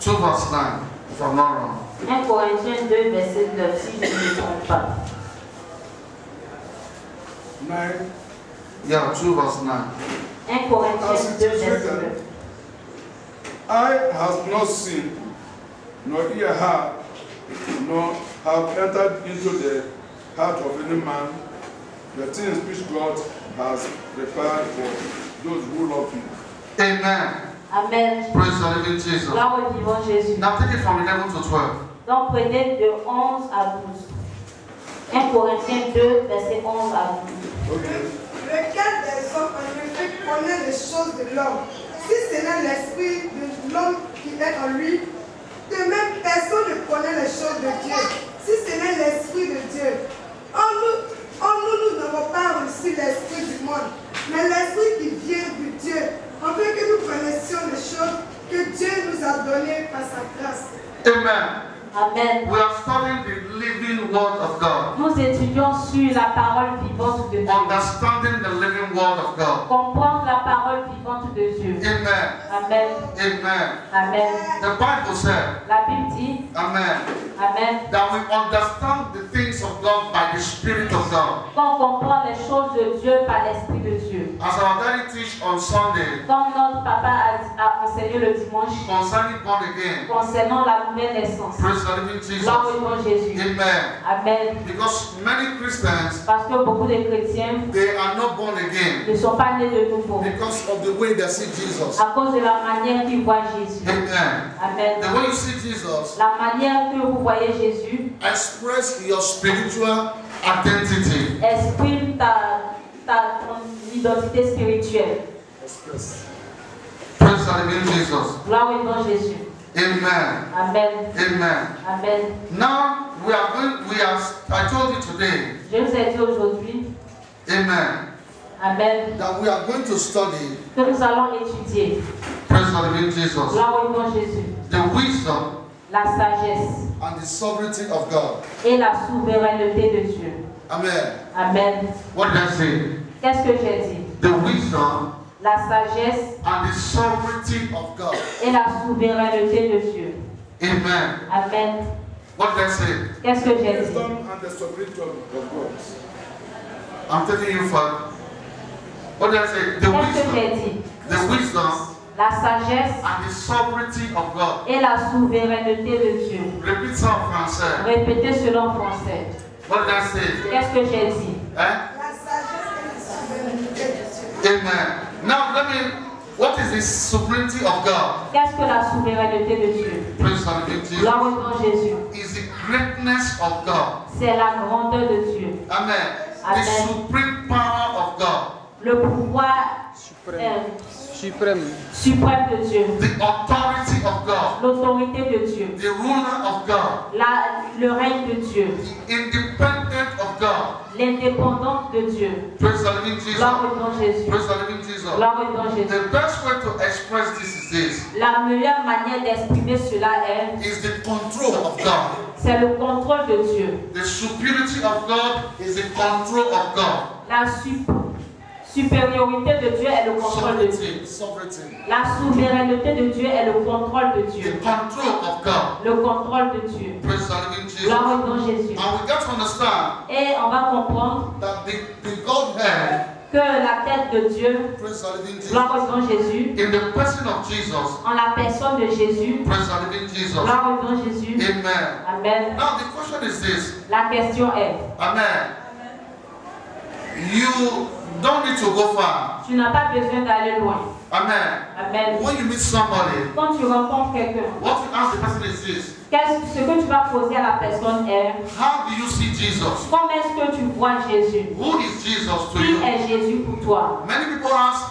2 verse 9, if I'm not wrong. 1 Corinthiens 2, verset 9, si je ne me trompe pas. 9. Yeah, 2 verse 9. 1 Corinthiens 2, verset 9. Eye has not seen, nor ear heard, nor have entered into the heart of any man the things which God has prepared for those who love him. Amen. Amen. Praise the living Jesus. Gloire au vivant Jésus. Now take it from 11 to 12. Donc prenez de 11 à 12. 1 Corinthiens 2, verset 11 à 12. Okay. Lequel des hommes en effet connaît les choses de l'homme, si ce n'est l'esprit de l'homme qui est en lui? De même, personne ne connaît les choses de Dieu, si ce n'est l'esprit de Dieu. Nous n'avons pas reçu l'esprit du monde, mais l'esprit qui vient de Dieu, afin que nous connaissions les choses que Dieu nous a données par sa grâce. Amen. Amen. We are studying the living word of God. Nous étudions sur la parole vivante de Dieu. Understanding the living word of God. Comprendre la parole vivante de Dieu. Amen. Amen. Amen. Amen. The Bible said, La Bible dit, Amen, Amen, that we understand the things of God by the Spirit of God. qu'on comprend les choses de Dieu par l'Esprit de Dieu. As our daddy teach on Sunday Comme notre papa a enseigné le dimanche concerning born again, concernant la nouvelle naissance. praise the living Jesus. Gloire au nom de Jésus. Amen. Amen. Because many Christians, Parce que beaucoup de chrétiens they are not born again ne sont pas nés de nouveau because of the way they see Jesus. à cause de la manière qu'ils voient Jésus. Amen. Amen. The way you see Jesus La manière que vous voyez Jésus express your spiritual identity. exprime ton identité spirituelle. Express. Praise the living Jesus. Gloire au nom de Jésus. Amen. Amen. Amen. Amen. Now I told you today, Je vous ai dit aujourd'hui, amen, Amen, that we are going to study, que nous allons étudier. praise the living Jesus, Gloire au nom de Jésus. the wisdom La sagesse and the sovereignty of God. et la souveraineté de Dieu. Amen. Amen. What did I say? Qu'est-ce que j'ai dit? The wisdom La sagesse and the sovereignty of God. et la souveraineté de Dieu. Amen. Amen. What did I say? Qu'est-ce que j'ai dit? Wisdom and the sovereignty of God. I'm taking you for. What did I say? The Qu'est-ce que wisdom, j'ai dit? the wisdom La sagesse and the sovereignty of God. et la souveraineté de Dieu. Repeat ça en français. Répétez cela en français. What did I say? Qu'est-ce que j'ai dit? Eh? La sagesse et la souveraineté de Dieu. Amen. Now what is the sovereignty of God? Qu'est-ce que la souveraineté de Dieu? Praise the living Jesus. Gloire au nom de Jésus. Is the greatness of God. C'est la grandeur de Dieu. Amen. The Amen. supreme power of God. Le pouvoir Suprême. suprême de Dieu. The authority of God. L'autorité de Dieu. The ruler of God. Le règne de Dieu. The independent of God. L'indépendance de Dieu. Praise the living Jesus. Gloire au nom de Jésus. Praise the living Jesus. Gloire au nom de Jésus. The best way to express this is this. La meilleure manière d'exprimer cela Is the control of God. c'est le contrôle de Dieu. The superiority of God is the control of God. La supériorité de Dieu est le contrôle de Dieu. Sovereignty. Sovereignty. La souveraineté de Dieu est le contrôle de The Dieu. control of God. Le contrôle de Dieu. Praise the living Jesus. Gloire au nom de Jésus. And we got to understand Et on va comprendre that the Godhead, que la tête de Dieu, praise the living Jesus, gloire au nom de Jésus, in the person of Jesus, en la personne de Jésus, praise the living Jesus. gloire au nom de Jésus. Amen. Amen. Now the question is this. La question est, Amen. You don't need to go far. tu n'as pas besoin d'aller loin. Amen. Amen. When you meet somebody, Quand tu rencontres quelqu'un, what you ask the person is this. ce que tu vas poser à la personne est, How do you see Jesus? comment est-ce que tu vois Jésus? Who is Jesus to Qui you? est Jésus pour toi? Many people ask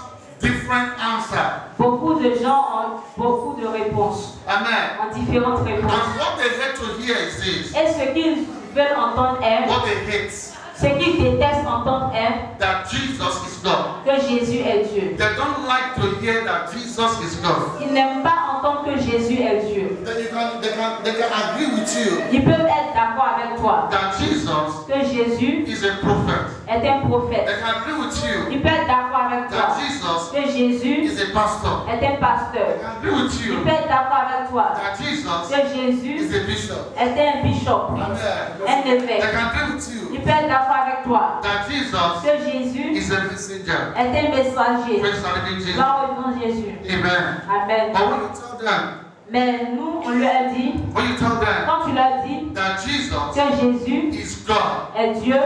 different answers. Beaucoup de gens ont beaucoup de réponses, Amen. ont différentes réponses. And what they hate to hear is this. Et ce qu'ils veulent entendre est, What they hate, ce qu'ils détestent entendre est that Jesus is God. que Jésus est Dieu. They don't like to hear that Jesus is God. Ils n'aiment pas entendre que Jésus est Dieu. Then they can agree with you Ils peuvent être d'accord avec toi that Jesus que Jésus is a prophet. est un prophète. They can agree with you Ils peuvent être d'accord avec toi that Jesus que Jésus is a pastor. est un pasteur. I can agree with Il you peut être d'accord avec toi that Jesus que Jésus is a bishop. était un bishop, Amen. un I évêque. can agree with you Il peut être d'accord avec toi that Jesus que Jésus is a messenger. est un messager. Praise the living Jesus. Gloire au nom de Jésus. Amen. Amen. But when you tell them, Mais nous, on lui a dit, when you tell them quand tu leur dis that Jesus que Jésus is God, est Dieu,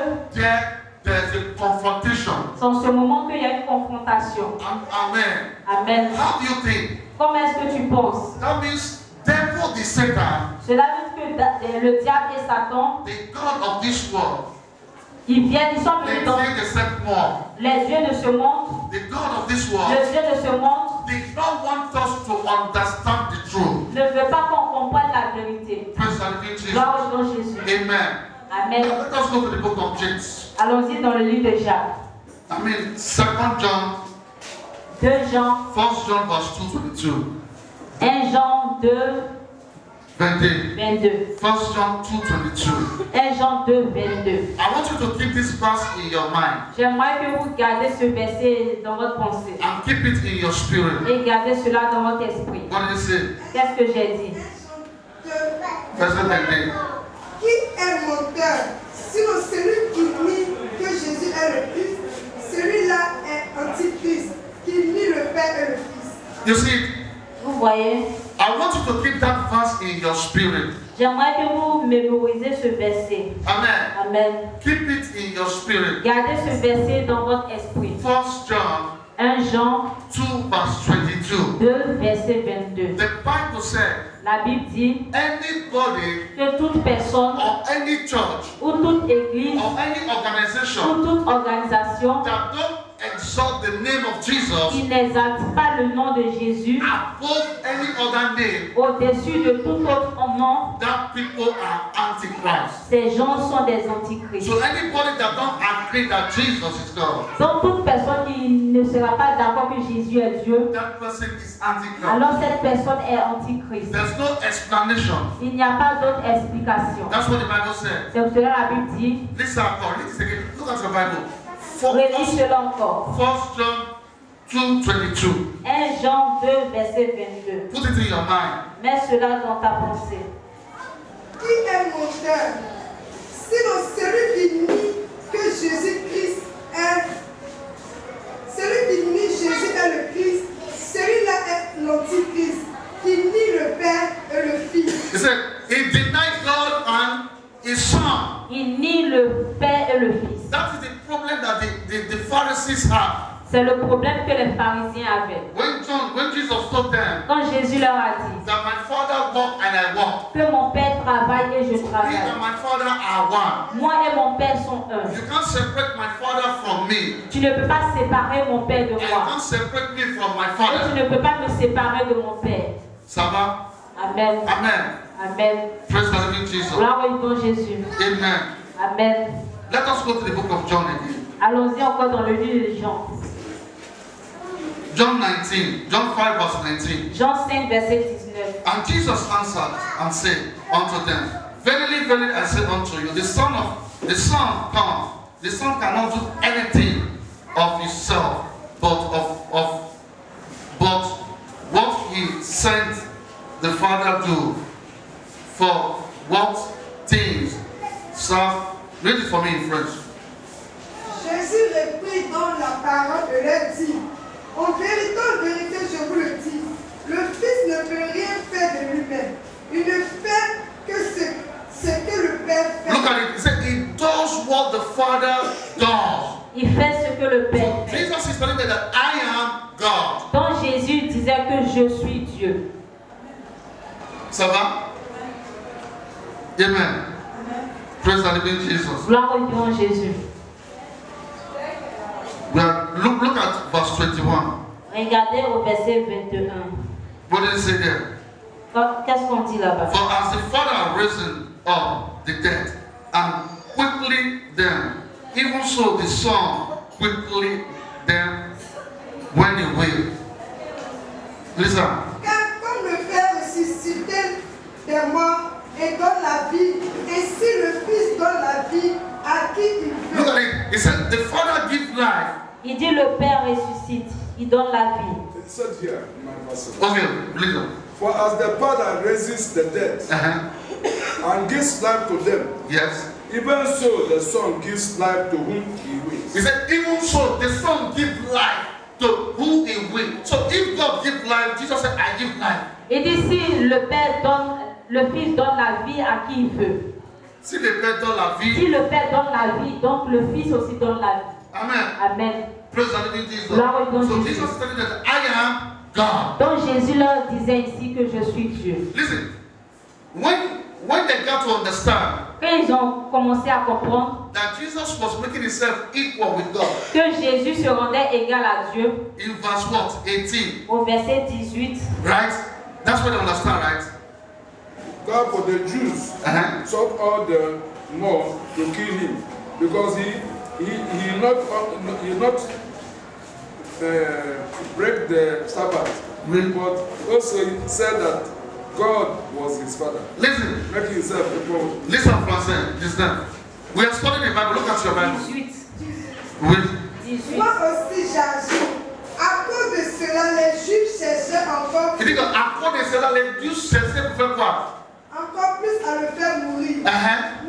there's a confrontation. c'est en ce moment qu'il y a une confrontation. Amen. Amen. How do you think? Comment est-ce que tu penses? That means devil is Satan, Cela veut dire que le diable et Satan, the God of this world, ils sont they venus dans say the same more. les dieux de ce monde. The God of this world, Le Dieu de ce monde they don't want us to understand the truth. ne veut pas qu'on comprenne la vérité. Praise the living Jesus. Gloire au nom de Jésus. Amen. Amen. Now let us go to the book of James. Allons-y dans le livre de Jacques. I mean, 2 John, 2 Jean, 1 John verse 2:22. 1 Jean 2, 22. 22. 1 John 2:22. 1 Jean 2, 22. I want you to keep this verse in your mind J'aimerais que vous gardez ce verset dans votre pensée and keep it in your spirit. et gardez cela dans votre esprit. What did he say? Qu'est-ce que j'ai dit? Verse 22. Qui est menteur? Sinon celui qui nie que Jésus est le Christ, celui-là est antichrist, qui nie le Père et le Fils. You see, Vous voyez? I want you to keep that verse in your spirit. J'aimerais que vous mémorisez ce verset. Amen. Amen. Keep it in your spirit. Gardez ce verset dans votre esprit. 1 John 1 Jean 2 verse 22. 2, verset 22. The Bible said, La Bible dit anybody que toute personne or any church ou toute église or any ou organization toute organisation that don't exalt the name of Jesus qui n'exalte pas le nom de Jésus above any other name, au-dessus de tout autre nom, that people are antichrist. ces gens sont des antichrists. So anybody that don't agree that Jesus is God, Donc toute personne qui ne sera pas d'accord que Jésus est Dieu, that person is antichrist. alors cette personne est antichrist. There's no explanation. Il n'y a pas d'autre explication. That's what the Bible said. C'est pour cela la Bible dit, Listen, read this again. Look at your Bible. relis cela encore. 1 John 2:22. 1 Jean 2, verset 22. Put it in your mind. Mets cela dans ta pensée. Qui est menteur? Sinon celui qui nie que Jésus-Christ est. Celui qui nie Jésus est le Christ, celui-là est l'antichrist, qui nie le Père et le Fils. He said, he denied God and his son. Il nie le Père et le Fils. That is the problem that the Pharisees had. C'est le problème que les pharisiens avaient. When Jesus told them Quand Jésus leur a dit that my Father walked and I walked, que mon Père travaille et je he travaille, and my Father are one. moi et mon Père sont un. You can't separate my Father from me, Tu ne peux pas séparer mon Père de and you moi. can't separate me from my Et tu Father. ne peux pas me séparer de mon Père. Ça va? Amen. Amen. Amen. Praise the living Jesus. Gloire au nom de Jésus. Amen. Amen. Let us go to the book of John again. Allons-y encore dans le livre de Jean. John 19, John 5 verse 19. Jean 5, verset 19. And Jesus answered and said unto them, Verily, verily, I say unto you, the Son come. The Son cannot do anything of himself, but what he sent the Father do. For what things serve. Read it for me in French. Jésus reprit dans la parole et leur dit, en vérité, je vous le dis, le Fils ne peut rien faire de lui-même. Il ne fait que ce que le Père fait. Look at it. He said, he does what the Father does. Il fait ce que le Père So fait. Jesus is telling them that I am God. Donc Jésus disait que je suis Dieu. Ça va? Amen. Praise the living Jesus. Gloire au nom de Jésus. Look at verse 21. Regardez au verset 21. What did it say there? Qu'est-ce qu'on dit là-bas? For as the Father risen up the dead and quickly them, even so the Son quickly them when he will. Listen. Car comme le Père ressuscité des morts et donne la vie, ainsi le Fils donne la vie à qui il veut. Look at it. He said the Father gives life Il dit le Père ressuscite. il donne la vie. It said here in my verse. Okay, read it. For as the Father raises the dead and gives life to them, Yes. even so the Son gives life to whom he wills. He said, even so, the Son gives life to whom he will. So if God gives life, Jesus said, I give life. Et dit si le Père donne, le Fils donne la vie à qui il veut. Si le Père donne la vie, Si le Père donne la vie, donc le Fils aussi donne la vie. Amen. Amen. Praise the living Jesus. Glory to So Jesus. Jesus is telling that I am God. Donc Jésus leur disait ici que je suis Dieu. Listen, when they got to understand Quand ils ont commencé à comprendre that Jesus was making himself equal with God, que Jésus se rendait égal à Dieu, in verse what? 18. au verset 18, Right? That's what they understand, right? God for the Jews sought all the more to kill him because he not break the Sabbath, but also he said that God was his father, Listen, making himself equal. listen, Français, listen. We are studying the Bible. Look at your Bible. 18, With 18. Moi aussi j'agis. À cause de cela, les Juifs cherchaient encore il dit qu'à cause de cela, les Juifs cherchaient pour faire quoi? encore plus à le faire mourir.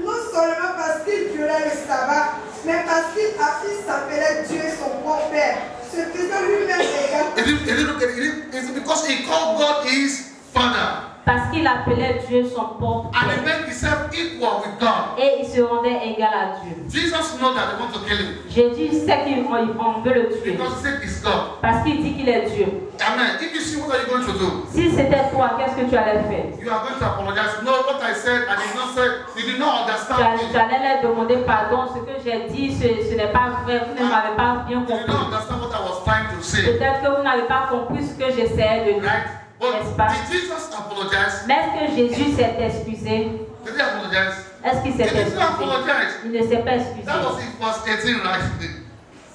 Non seulement parce qu'il violait le sabbat, mais parce qu'il s'appelait Dieu son bon père, se faisant lui-même égal. It's because he called God his Father. Parce qu'il appelait Dieu son propre And he Père. made himself equal with God. Et il se rendait égal à Dieu. Jesus knows that they want to kill him. Jésus sait qu'on veut le tuer. Because he said he's God. Parce qu'il dit qu'il est Dieu. Amen. If you see, what are you going to do? Si c'était toi, qu'est-ce que tu allais faire? You are going to apologize. No, what I said, I did not say. You did not understand Tu me. allais leur demander pardon. Ce que j'ai dit, ce n'est pas vrai. Vous ne m'avez pas bien You did compris. not understand what I was trying to say. Peut-être que vous n'avez pas compris ce que j'essayais de dire. Right? N'est-ce But pas? did Jesus apologize? Mais est-ce que Jésus s'est excusé? Did he apologize? Est-ce qu'il s'est He did not excusé? apologize. Il ne s'est pas excusé. That was in verse 18, right?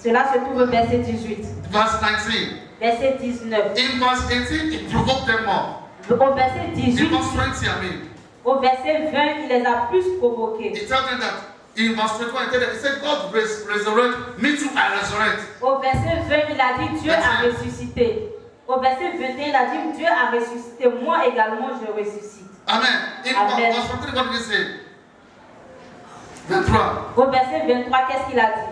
Cela se trouve au verset 18. Verse 19. Verset 19. In verse 18, he provoked them more. Au verset In 18, verse 20, I mean. au verset 20, il les a plus provoqués. He told them that in verse 21, he said, God resurrect, me too, I resurrect. Au verset 20, il a dit Dieu a ressuscité. Au verset 21, il a dit Dieu a ressuscité. Moi également, je ressuscite. Amen. In Amen. verse 23, what did he say? 23. Au verset 23, qu'est-ce qu'il a dit?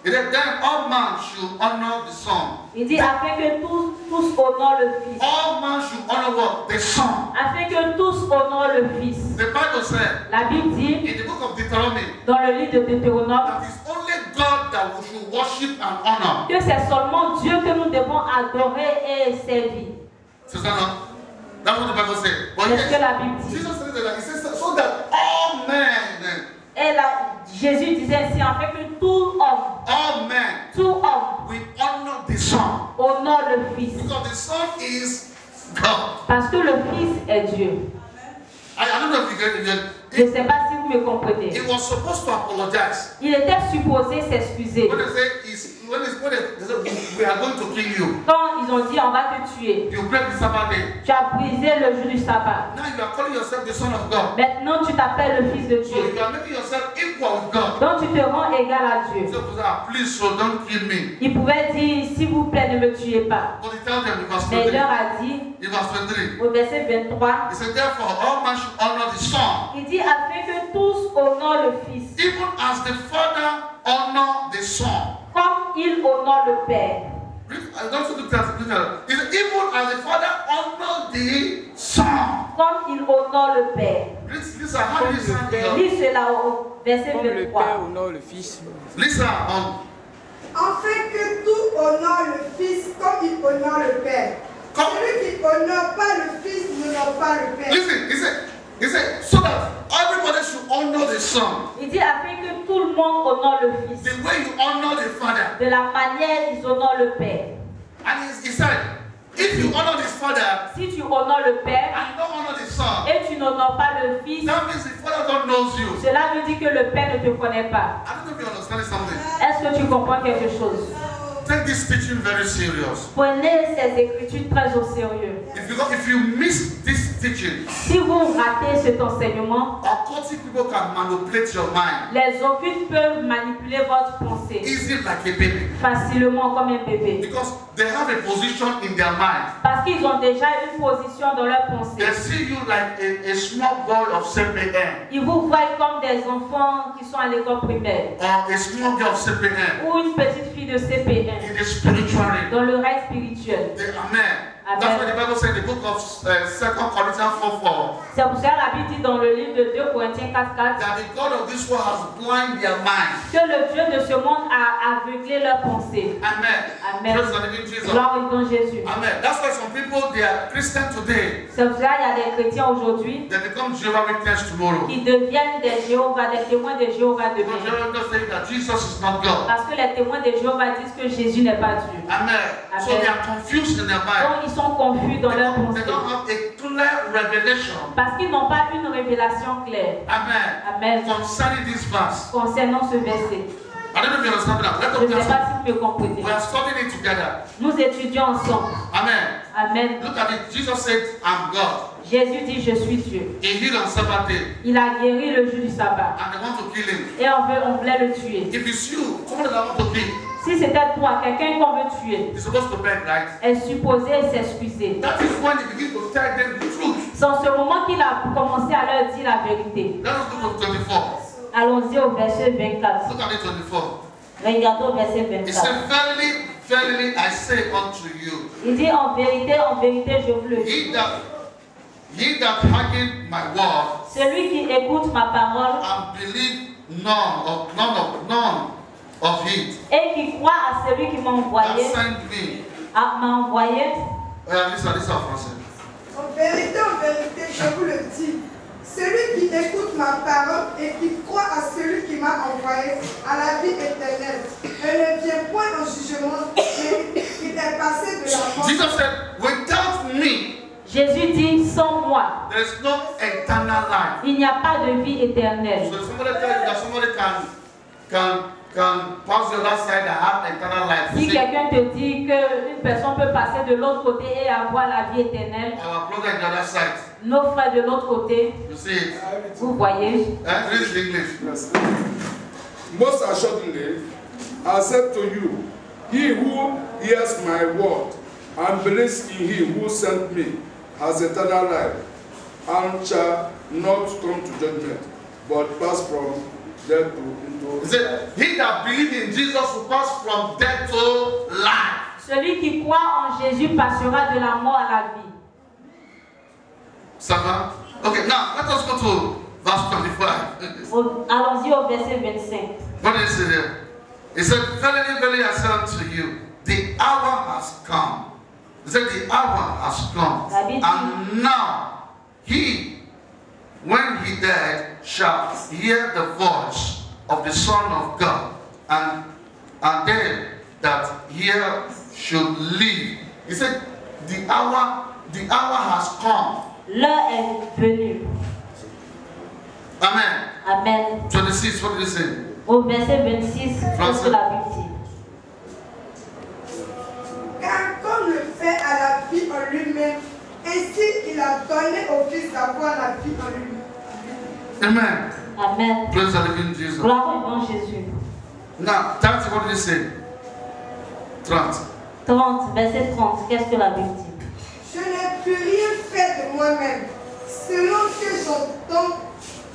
He said, then all men should honor the Son. Il dit afin que tous honorent le Fils. All men should honor what? The Son. Afin que tous honorent le Fils. The Bible said La Bible dit in the book of Deuteronomy dans le livre de Deutéronome that it's only God that we should worship and honor. que c'est seulement Dieu que nous devons adorer et servir. Sister, no? That's what the Bible said. But C'est ce que yes, la Bible dit. Jesus said that. He says so that all men, Et là, Jésus disait ainsi, afin que tout homme we honor the Son. honore le Fils. Because the Son is God. Parce que le Fils est Dieu. I don't know if you get it. Je ne sais pas si vous me comprenez. He was supposed to apologize. Il était supposé s'excuser. When they say when they say we are going to kill you, Quand ils ont dit on va te tuer, you break the Sabbath day. tu as brisé le jour du sabbat. Now you are calling yourself the Son of God. Maintenant tu t'appelles le Fils de So Dieu. you are making yourself equal with God. Donc tu te rends égal à Dieu. So please, so don't kill me. Il pouvait dire s'il vous plaît ne me tuez pas. But he tells them in verse Mais il 23. leur a dit In verse 23. au verset 23, He said, therefore, all men should honor the Son, il dit afin que tous honorent le Fils, even as the Father honor the Son. comme il honore le Père. I don't want to look at it. He said, even as the Father honor the Son. Comme il honore le Père. Listen, how do you sound here? Lis cela au verset Comme le 23. Père honore le Fils. Listen, Afin que tout honore le Fils comme il honore le Père. Celui qui honore pas le Fils n'honore pas le Père. listen, he said, so that everybody should honor the Son. Il dit afin que tout le monde honore le Fils. The way you honor the Father. De la manière ils honorent le Père. And he said, if you honor the Father Si tu honores le Père and you don't honor the Son, et tu n'honores pas le Fils, that means the Father don't know you. cela veut dire que le Père ne te connaît pas. I don't know if you understand something. Est-ce que tu comprends quelque chose? take this teaching very serious. Prenez ces écritures très au sérieux. If you miss this teaching, Si vous ratez cet enseignement, occultic people can manipulate your mind les occultes peuvent manipuler votre pensée easy like a baby. facilement comme un bébé. Because they have a position in their mind. Parce qu'ils ont déjà une position dans leur pensée. They see you like a small boy of CPN Ils vous voient comme des enfants qui sont à l'école primaire or a small girl of CPN ou une petite fille de CP1 in the spiritual realm. dans le règne spirituel. Amen. That's what the Bible said in the book of 2 Corinthians 4:4. C'est pour ça que la Bible dit dans le livre de 2 Corinthiens 4:4 That the God of this world has blinded their mind. que le Dieu de ce monde a aveuglé leur pensée. Amen. Amen. Praise the living Jesus. Gloire au nom de Jésus. Amen. That's why some people, they are Christian today. C'est pour ça qu'il y a des chrétiens aujourd'hui They become Jehovah's Witnesses tomorrow. qui deviennent des Jéhovah, des témoins de Jéhovah Because demain. Jehovah's Witnesses say that Jesus is not God. Parce que les témoins de Jéhovah disent que Jésus n'est pas Dieu. Amen. So they are confused in their mind. Donc ils sont confus dans leur They pensée. don't have a clear revelation. Parce qu'ils n'ont pas une révélation claire. Amen. Amen. Concerning this verse. Concernant ce verset. I don't know if you understand that. Let Je ne us sais pas si vous me comprenez. we are studying it together. Nous étudions ensemble. Amen. Amen. Look at it. Jesus said, I'm God. Jésus dit, je suis Dieu. He healed on Sabbath day. Il a guéri le jour du sabbat. And they want to kill him. Et on voulait le tuer. If it's you, someone that want to kill, Si c'était toi, quelqu'un qu'on veut tuer, you're supposed to beg, right? est supposé s'excuser. That is when he begins to tell them the truth. C'est en ce moment qu'il a commencé à leur dire la vérité. Let us go to 24. Allons-y au verset 24. Look at it, 24. Regardons au verset It 24. said, Verily, verily, I say unto you, Il dit en vérité, je vous le dis. Ye that hearken my word Celui qui écoute ma parole and believe none of it et qui croit à celui qui m'a that envoyé, sent me. m'a envoyé, Listen en français. En vérité, je vous le dis, celui qui écoute ma parole et qui croit à celui qui m'a envoyé à la vie éternelle, ne vient point en jugement, mais il est passé de la mort. Jesus said, without me, Jésus dit, sans moi, there is no eternal life. il n'y a pas de vie éternelle. So if somebody tell you that somebody can pass the other side and have eternal life, Si you say, quelqu'un te dit qu'une personne peut passer de l'autre côté et avoir la vie éternelle, our brother on the other side, nos frères de l'autre côté, you see it. vous voyez, Read it in English. Yes. Most assuredly, I said to you, he who hears my word and believes in him who sent me has eternal life, and shall not come to judgment, but pass from death into He said, he that believes in Jesus will pass from death to life. celui qui croit en Jésus passera de la mort à la vie. Ça va? Okay, now let us go to verse 25. Allons-y au verset 25. What is it there? He said, Verily, verily, I say unto you, the hour has come. He said, the hour has come. And now he, when he died, shall hear the voice of the Son of God, and they that hear should live. He said, the hour has come. L'heure est venue. Amen. Amen. 26, what did he say? Au verset 26, qu'est-ce que la Bible dit? Car comme le fait à la vie en lui-même, ainsi il a donné au Fils d'avoir la vie en lui-même. Amen. Amen. Praise the living Jesus. Gloire au nom de Jésus. Now, 30, what did he say? 30. 30, verset 30, qu'est-ce que la Bible dit? Je n'ai plus rien fait de moi-même. Selon que j'entends,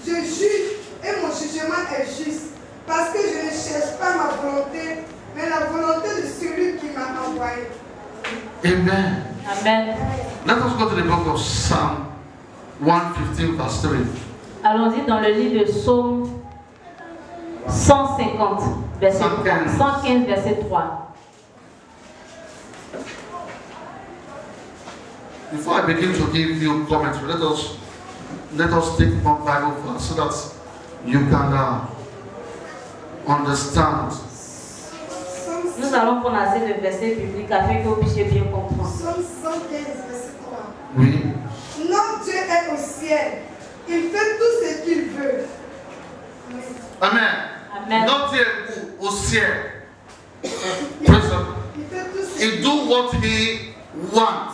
je juge et mon jugement est juste. Parce que je ne cherche pas ma volonté, mais la volonté de celui qui m'a envoyé. Amen. Amen. Let us go to the book of Psalm 115, verse 3. Allons-y dans le livre de Psaume 150, verset 3. 115, verset 3. Before I begin to give you comments, let us take one Bible verse so that you can understand. Nous allons prendre assez de versets bibliques afin que vous puissiez bien comprendre. Psaume 115, verset 3. Oui. Non, Dieu est au ciel. Il fait tout ce qu'il veut. Amen. Amen. Not here au ciel. Praise the He do what he wants.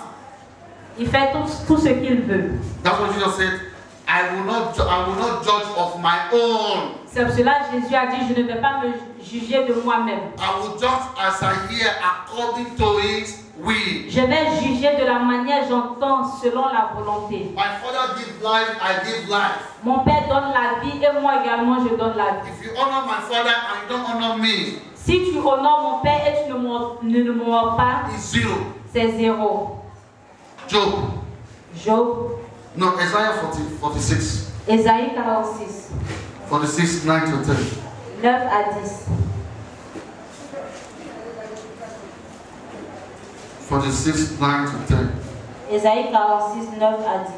Il fait tout ce qu'il veut. That's what Jesus said. I will not judge of my own. C'est pour cela que Jésus a dit, je ne vais pas me juger de moi-même. I will judge as I hear according to his will. Je vais juger de la manière j'entends selon la volonté. My father give life, I give life. Mon père donne la vie et moi également je donne la vie. If you honor my father and you don't honor me, Si tu honores mon père et tu ne m'honores pas, it's zero. c'est zéro. Job. Job, No, Isaiah 46. Ésaïe 46, 46, 9 to 10. 9 à 10. 46, 9 to 10. Ésaïe 46, 9 à 10.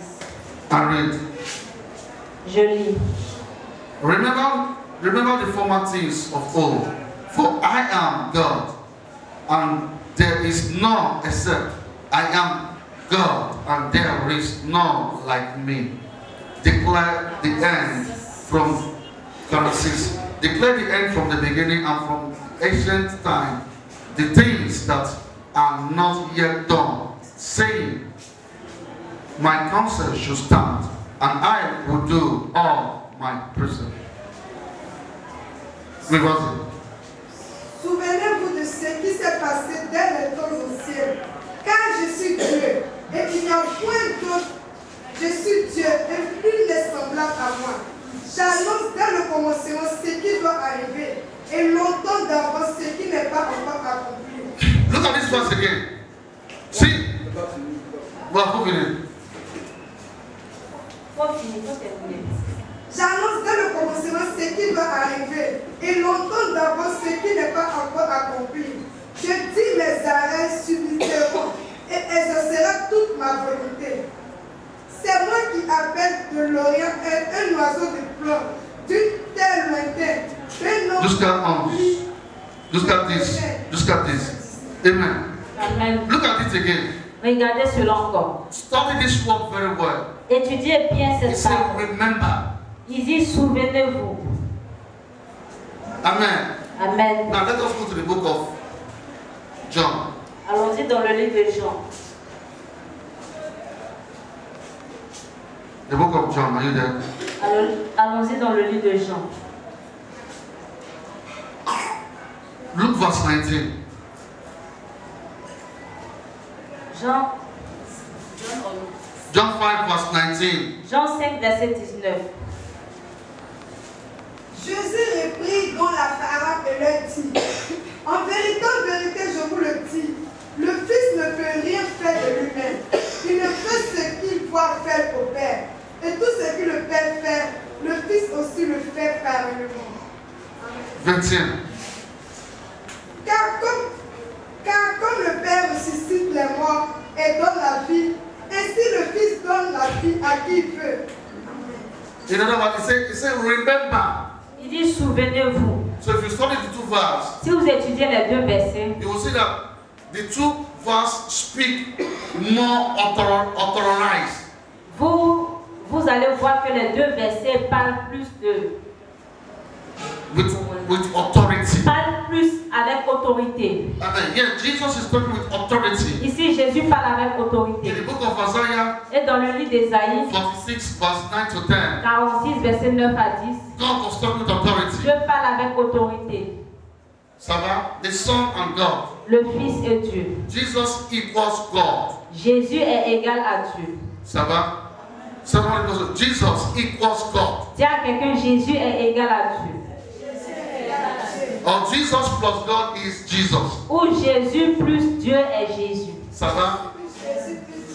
I read. Je lis. Remember the former things of old. For I am God, and there is none except I am God, and there is none like me. Declare the end from Genesis. Declare the end from the beginning and from ancient time. The things that are not yet done, saying, my counsel should stand, and I will do all my precept. Souvenez-vous de ce qui s'est passé dès les temps anciens. Car je suis Dieu, et il n'y a point d'autre. Je suis Dieu, et plus n'est semblable à moi. J'annonce dès le commencement ce qui doit arriver, et longtemps d'avance ce qui n'est pas encore accompli. Look at this verse again. See? Well, who will it? J'annonce dès le commencement ce qui doit arriver, et longtemps d'avance ce qui n'est pas encore accompli. Je dis mes arrêts subsiteront et exaucera toute ma volonté. C'est moi qui appelle de l'Orient un oiseau de plomb, d'une terre lointaine. Look at this. Amen. Amen. Look at it again. Regardez cela encore. Study this word very well. Étudiez bien It cette says, parole. remember. Il dit, souvenez-vous. Amen. Amen. Now let us go to the book of John. Allons-y dans le livre de Jean. The book of John, are you there? Allons-y dans le livre de Jean. Look verse 19. John 5 verse 19. Jean 5 verset 19. Jésus reprit dans la parole et leur dit, en vérité, je vous le dis, le Fils ne peut rien faire de lui-même. Il ne fait ce qu'il voit faire au Père. Et tout ce que le Père fait, le Fils aussi le fait pareillement. 21. Car comme le Père ressuscite les morts et donne la vie, ainsi le Fils donne la vie à qui il veut. In other words, he said, remember. Il dit, souvenez-vous. So if you study the two verses, Si vous étudiez les deux versets, you will see that the two verses speak more authorized. vous allez voir que les deux versets parlent plus With authority. parlent plus avec autorité. Amen. Yeah, Jesus is talking with authority. Ici, Jésus parle avec autorité. In the book of Isaiah Et dans le livre d'Ésaïe, 46 verse 9 to 10, 46, verset 9 à 10, God was talking with authority. Dieu parle avec autorité. Ça va? The Son and God. Le Fils est Dieu. Jesus equals God. Jésus est égal à Dieu. Ça va? Someone goes, Jesus equals God. Dis à quelqu'un, Jésus est égal à Dieu. Or Jesus plus God is Jesus. Ou Jésus plus Dieu est Jésus. Ça va?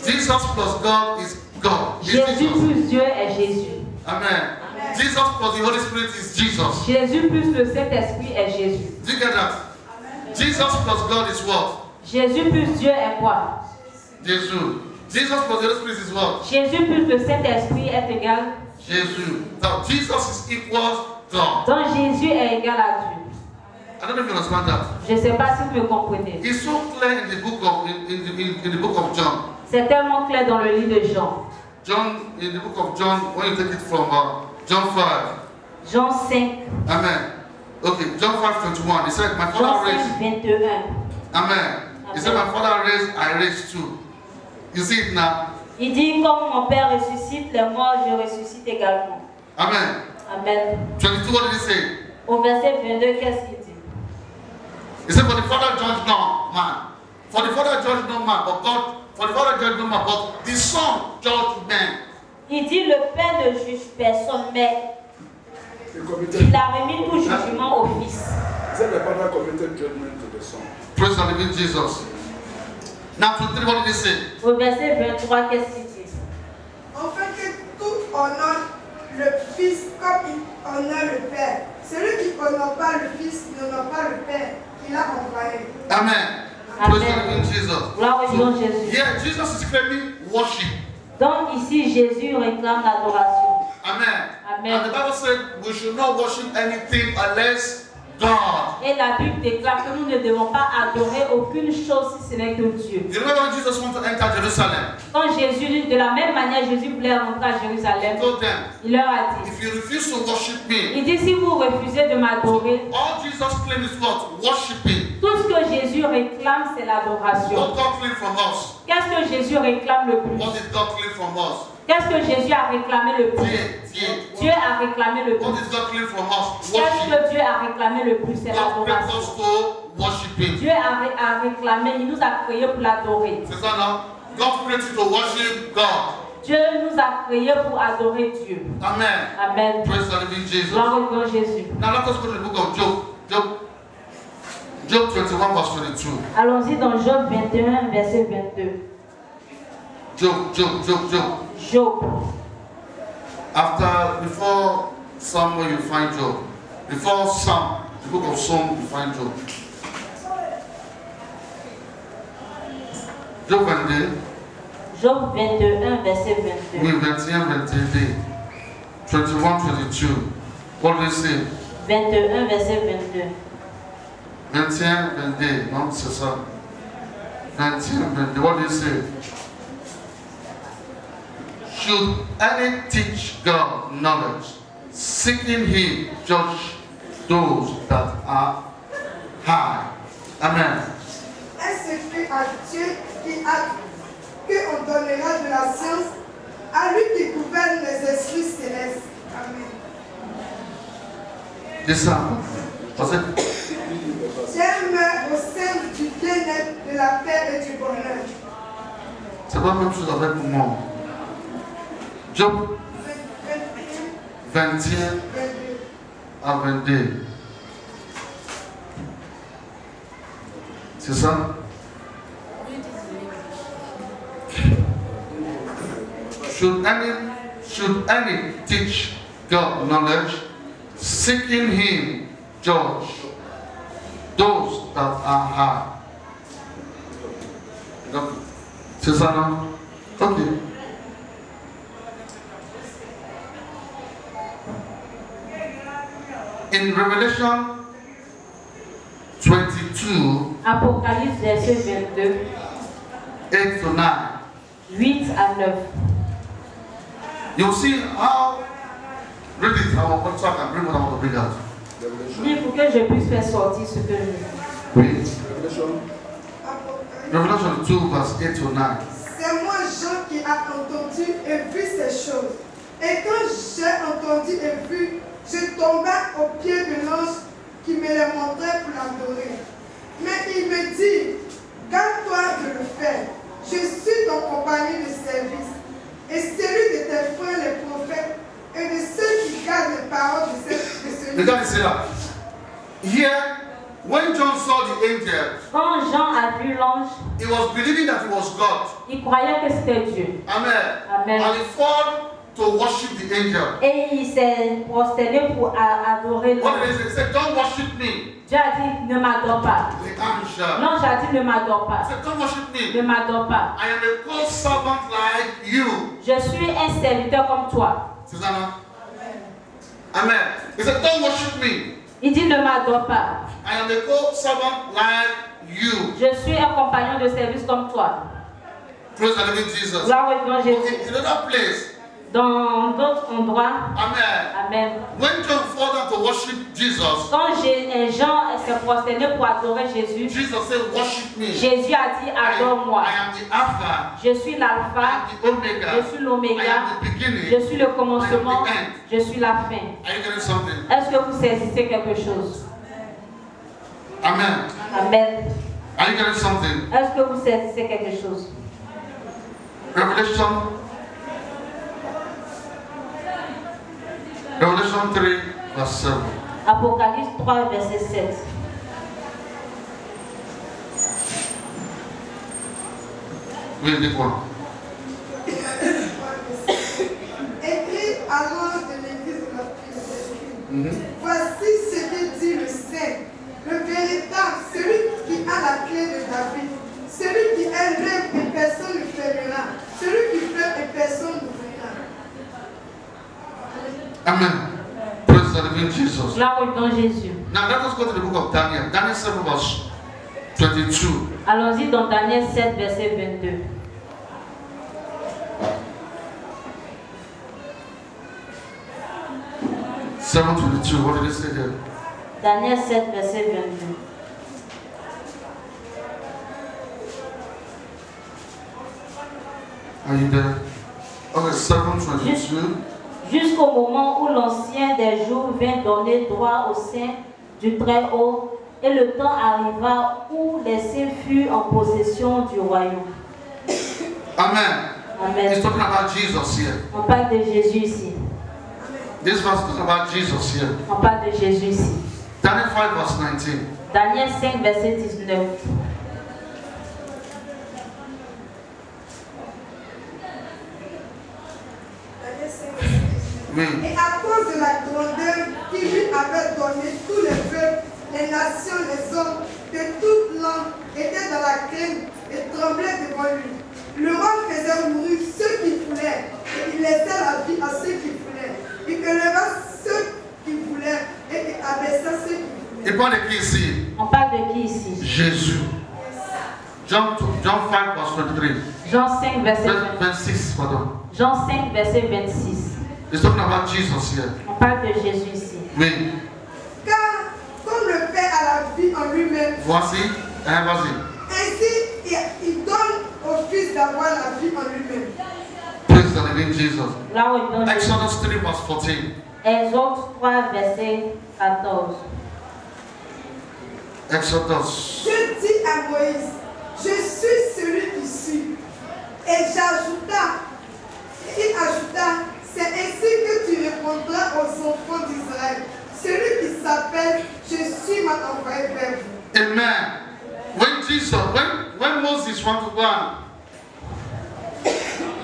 Jesus plus God is God. Is Jésus Jesus. plus Dieu est Jésus. Amen. Jesus plus the Holy Spirit is Jesus. Jésus plus le Saint-Esprit est Jésus. Do you get that? Jesus plus God is what? Jésus plus Dieu est quoi? Jesus. Jesus plus the Holy Spirit is what? Jésus plus le Saint-Esprit est égal. Jesus. Now Jesus is equal God. Donc Jésus est égal à Dieu. I don't know if you understand that. Je ne sais pas si vous me comprenez. It's so clear in the book of in the book of John. C'est tellement clair dans le livre de Jean. John, in the book of John, when you take it from John 5. Jean 5. Amen. Okay, John 5:21. He said, my Jean father 5, raised. 21. Amen. He said, my father raised, I raised too. You see it now? Il dit, comme mon Père ressuscite les morts, je ressuscite également. Amen. Amen. 22, what did he say? Au verset 22, qu'est-ce qu'il dit? He said, for the Father judged no man. For the Father judged no man, but God, for the Father judged no man, but the Son judged men. Il dit, le Père ne juge personne, mais il a remis tout jugement au Fils. He said the Father committed judgment to the Son. Praise the living Jesus. Now, 23, what did he say? Au verset 23, qu'est-ce qu'il dit? Enfin que tout honore le Fils comme il honore le Père. Celui qui honore pas le Fils n'honore pas le Père qu'il a envoyé. Amen. Praise the living Jesus. Gloire au nom de Jésus. Yeah, Jesus is claiming worship. Donc ici, Jésus réclame l'adoration. Amen. Amen. And the Bible said we should not worship anything unless God. Et la Bible déclare que nous ne devons pas adorer aucune chose si ce n'est que Dieu. You remember when Jesus wanted to enter Jerusalem? Quand Jésus, de la même manière, Jésus voulait rentrer à Jérusalem, He told them, il leur a dit, if you refuse to worship me, il dit, si vous refusez de m'adorer, all Jesus claims is what? Worshiping. tout ce que Jésus réclame, c'est l'adoration. What God claims from us? Qu'est-ce que Jésus réclame le plus? What did God claim from us? Qu'est-ce que Jésus a réclamé le plus? Dieu a réclamé le What plus. did God claim from us? Qu'est-ce Worship. que Dieu a réclamé le plus? C'est God brings l'adoration. us to worshiping. Dieu a réclamé, il nous a créés pour l'adorer. C'est ça, non? God created to worship God. Dieu nous a créés pour adorer Dieu. Amen. Amen. Praise the living Jesus. Gloire au nom de Jésus. Now let us go to the book of Job. Job 21 verse 22. Allons-y dans Job 21, verset 22. Job. Before Samuel you find Job. Before Psalm, the book of Psalm you find Job. Job 22. Job 21, verset 22. Oui, 21, 22. 21, 22. What do they say? 21, verset 22. 21, 22. Non, c'est ça. 21, 22. What do they say? Should any teach God knowledge, seeking Him judge those that are high. Amen. Est-ce que à Dieu qu'on donnera de la science à lui qui gouverne les esprits célestes? Amen. C'est ça. Parce que J'aime au sein du bien-être, de la paix et du bonheur. c'est pas la même chose avec moi. Job 21 à 22. C'est ça? Should any teach God knowledge, seeking Him judge those that are high. C'est ça, non? Ok. In Revelation 22, Apocalypse, verset 22, 8 to 9, 8 à 9. you'll see how, read it, I want to bring what I want to bring out. Dis pour que je puisse faire sortir ce que je veux. Read. Revelation. Revelation 2, verse 8 to 9. C'est moi, Jean, qui a entendu et vu ces choses. Et quand j'ai entendu et vu, je tomba aux pieds de l'ange qui me les montrait pour l'adorer. Mais il me dit, garde-toi de le faire. Je suis ton compagnon de service et celui de tes frères les prophètes et de ceux qui gardent les paroles de celui. Regarde ici là. Here, when John saw the angel, Quand Jean a vu l'ange, he was believing that it was God. il croyait que c'était Dieu. Amen. Amen. And he fell to worship the angel. Et il s'est prosterné pour adorer What did l'ange. he say? He said, don't worship me. Dieu a dit, ne m'adore pas. The angel. L'ange a dit, ne m'adore He pas. said, don't worship Ne me. m'adore pas. I am a co-servant like you. Je suis un serviteur comme toi. Susanna. Amen. He said, don't worship me. Il dit, ne m'adore pas. I am a co-servant like you. Je suis un compagnon de service comme toi. Praise the living Jesus. Gloire au nom de Jésus. In another place, Dans d'autres endroits, Amen. Amen. When John fell down to worship Jesus, Quand Jean s'est prosterné pour adorer Jésus, Jesus said, worship me. Jésus a dit adore-moi. I am the Alpha, Je suis l'alpha, the Omega. je suis I l'oméga, am the beginning. je suis le commencement, I am the end. je suis la fin. Are you getting something? Est-ce que vous saisissez quelque chose? Amen. Amen. Are you getting something? Est-ce que vous saisissez quelque chose? Revelation 3, verse 7. Apocalypse 3, verset 7. Oui, dis-moi. Écrit à l'ange de l'église de la Philadelphie. Voici ce que dit le Saint, le véritable, celui qui a la clé de David, celui qui élève et personne ne fermera, celui qui ferme et personne n'ouvrira. Amen. Praise the living Jesus. Gloire au nom Jésus. Now let us go to the book of Daniel. Daniel 7, verse 22. Allons-y dans Daniel 7, verset 22. What did it say there? Daniel 7, verset 22. Are you there? Okay, 7:22. Jusqu'au moment où l'ancien des jours vint donner droit au sein du Très-Haut, et le temps arriva où les saints furent en possession du royaume. Amen. Amen. He's talking about Jesus here. On parle de Jésus ici. This verse is talking about Jesus here. On parle de Jésus ici. Daniel 5, verse 19. Daniel 5, verset 19. Oui. Et à cause de la grandeur qui lui avait donné tous les peuples, les nations, les hommes de toute langue étaient dans la crainte et tremblaient devant lui. Le roi faisait mourir ceux qui voulaient et il laissait la vie à ceux qui voulaient. Il éleva ceux qui voulaient et il abaissa ceux qui voulaient. Il parle de qui ici? On parle de qui ici? Jésus. John 5, verse 23. Jean 5, verset 26, pardon. Jean 5, verset 26. He's talking about Jesus here. On parle de Jésus ici. Oui. Car comme le Père a la vie en lui-même, Voici, vas-y. ainsi il donne au Fils d'avoir la vie en lui-même. Praise the living Jesus. Là où il donne Exodus 3, verse 14. Exode 3, verset 14. Exodus. Dieu dit à Moïse, je suis celui qui suis. Et il ajouta, c'est ainsi que tu répondras aux enfants d'Israël. Celui qui s'appelle, je suis m'a envoyé vers vous. Amen. When Moses wanted to go and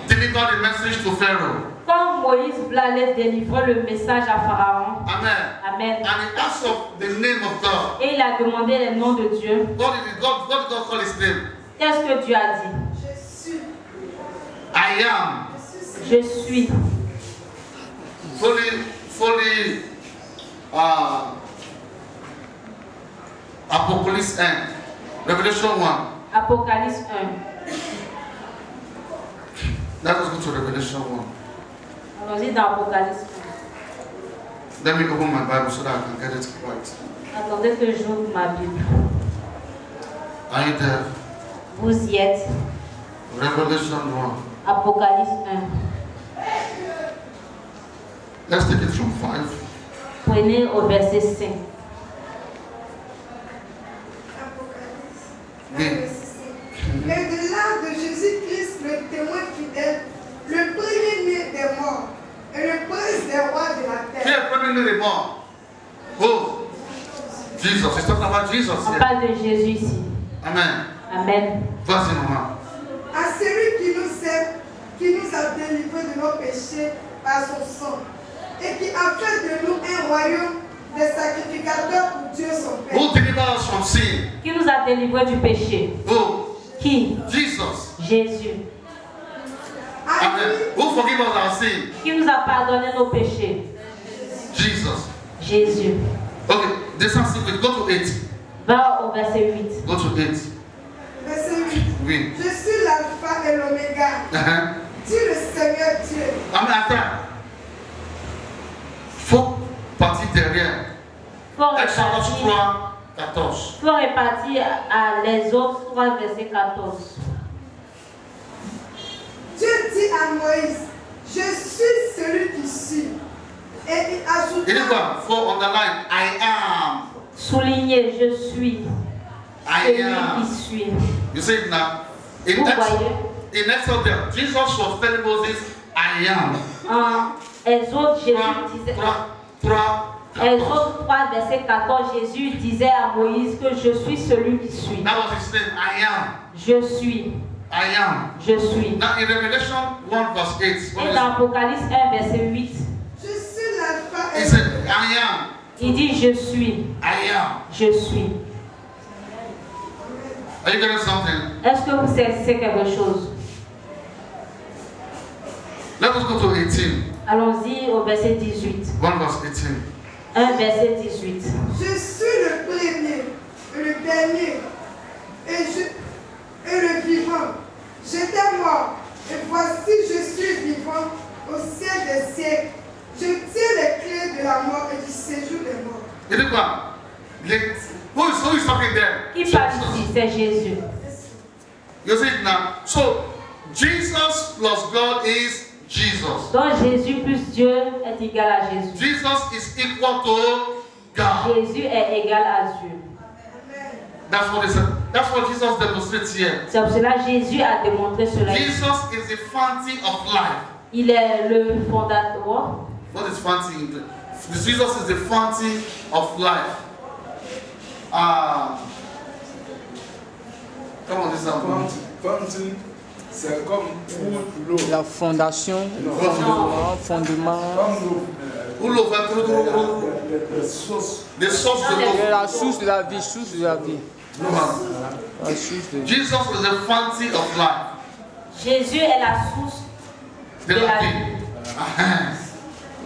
deliver the message to Pharaoh. Quand Moïse allait délivrer le message à Pharaon, Amen. Amen. And he asked of the name of God. Et il a demandé le nom de Dieu. What did God call his name? Qu'est-ce que Dieu a dit? Je suis. I am. Je suis. Fully Apocalypse 1. Revelation 1. Apocalypse 1. Let us go to Revelation 1. Allons-y dans Apocalypse 1. Let me open my Bible so that I can get it right. Attendez que j'ouvre ma Bible. Are you there? Vous y êtes. Revelation 1. Apocalypse 1. Let's take it from 5. Prenez au verset 5. Oui. Et de là de Jésus-Christ, le témoin fidèle, le premier-né des morts et le prince des rois de la terre. Here, premier the more. Oh, Jesus. He's talking about Jesus On here. parle de Jésus ici. Amen. Amen. Vas-y, maman. À celui qui nous aime, qui nous a délivrés de nos péchés par son sang, et qui a fait de nous un royaume des sacrificateurs pour Dieu son Père. Who delivered us from sin? Qui nous a délivrés du péché? Who? Qui? Jesus. Jésus. À Amen. lui, Who forgive us our sin? Qui nous a pardonné nos péchés? Jesus. Jésus. Okay, descend 6. Go to 8. Va au verset 8. Go to 8. verset 8. Oui. Je suis l'alpha et l'oméga, dit le Seigneur Dieu. Amen, attends. Faut partir derrière. Exode 3, 14. Faut répartir à les autres 3, verset 14. Dieu dit à Moïse, je suis celui qui suis. Et il ajoute. Il dit quoi? Faut underline, I am. Souligner, je suis. I Celui am. qui suis. You see it now? Vous voyez? In Exodus, Jesus was telling Moses, I am. En Exode, Jésus disait. 3, 3, verset 14, Jésus disait à Moïse que je suis celui qui suis. That was his name, I am. Je suis. I am. Je suis. Now in Revelation 1 verse 8, Et dans Apocalypse 1, verset 8, Je suis l'alpha et he said, I am. il dit je suis. I am. Je suis. Are you getting something? Est-ce que vous saisissez quelque chose? Let us go to 18. Allons-y au verset 18. 1 verse 18. 1 verset 18. je suis le premier, le dernier, et le vivant. J'étais mort, et voici je suis vivant au siècle des siècles. Je tiens les clés de la mort et du séjour des morts. Il dit quoi? Who is talking there? Qui parle ici? C'est Jésus. You see it now? So, Jesus plus God is Jesus. Donc Jésus plus Dieu est égal à Jésus. Jesus is equal to God. Jésus est égal à Dieu. That's what it said. That's what Jesus demonstrates here. C'est pour cela que Jésus a démontré cela. Jesus is the fountain of life. Il est le fondateur. What is fountain? Jesus is the fountain of life. Come on, this is Fountain, c'est comme pour l'eau. La fondation, Non. fondement. Who love Les sources. the source of the Et love. la source de la vie, source de la vie. La source de vie. Jesus is the fountain of life. Jésus est la source The de la life. vie.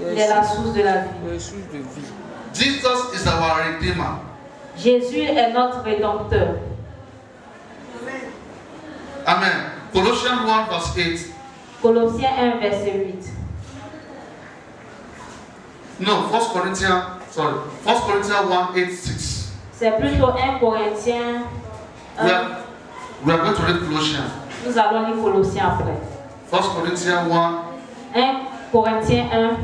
Il est la source de la vie. La source de vie. Jesus is our redeemer. Jésus est notre rédempteur. Amen. Colossians 1 verse 8. Colossiens 1, verset 8. No, 1 Corinthians 1, 8, 6. C'est plutôt 1 Corinthiens 1. We are going to read Colossians. Nous allons lire Colossiens après. 1 Corinthians 1, 1 Corinthiens 1,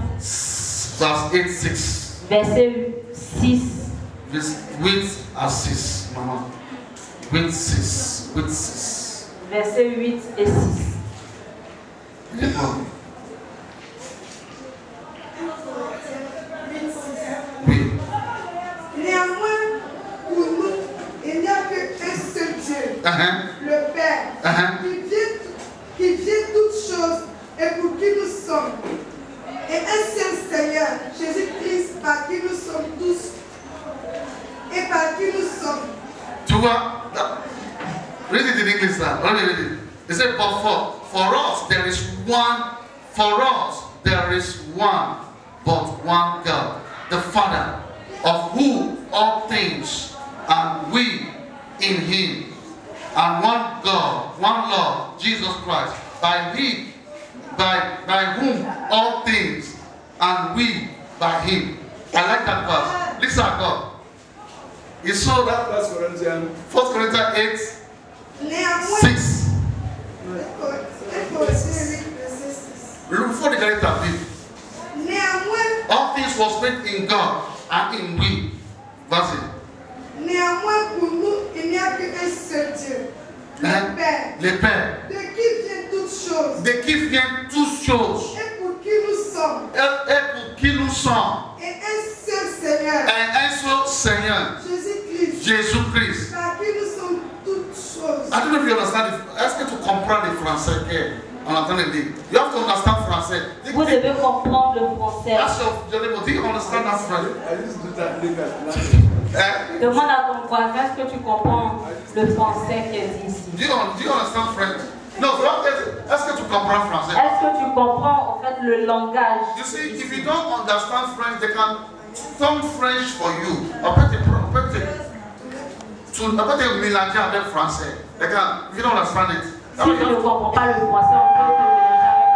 verse 8, 6. verset 6. With a 6, Mama. With 6. With 6. Verset 8 et 6. Oui. Néanmoins, pour nous, il n'y a qu'un seul Dieu, le Père, qui vient toutes choses et pour qui nous sommes. Et un seul Seigneur, Jésus-Christ, par qui nous sommes tous et par qui nous sommes. Tu vois, read it in English now. Let me read it. It said, but for us there is one, but one God, the Father, of whom all things, and we in Him, and one God, one Lord, Jesus Christ, by whom all things, and we by Him. I like that verse. Listen to God. You saw that 1 Corinthians 8, Néanmoins, 6. Look for the character of it. Néanmoins, All things was made in God and in we. That's it. néanmoins, pour nous, il n'y a qu'un seul Dieu, le Père, Le Père. de qui viennent toutes choses De qui viennent toutes choses. et pour qui nous sommes. Et pour qui nous sommes. Et un seul Seigneur, Et un seul Seigneur, Jésus-Christ, Jésus-Christ. par qui nous sommes toutes choses. I don't know if you understand it. Est-ce que tu comprends le français qu'on entend le dire? You have to understand français. Vous devez comprendre le français. Ask your neighbor, do you understand that French? I used to do that later. Demande à ton voisin, est-ce que tu comprends le français qui est dit ici? Do you understand French? No, est-ce que tu comprends français? Est-ce que tu comprends en fait le langage? You see, if you don't understand French, they can turn French for you. Tu n'as pas de mélanger avec français. They can, if you don't understand it. Si tu ne comprends pas le français, on peut te mélanger avec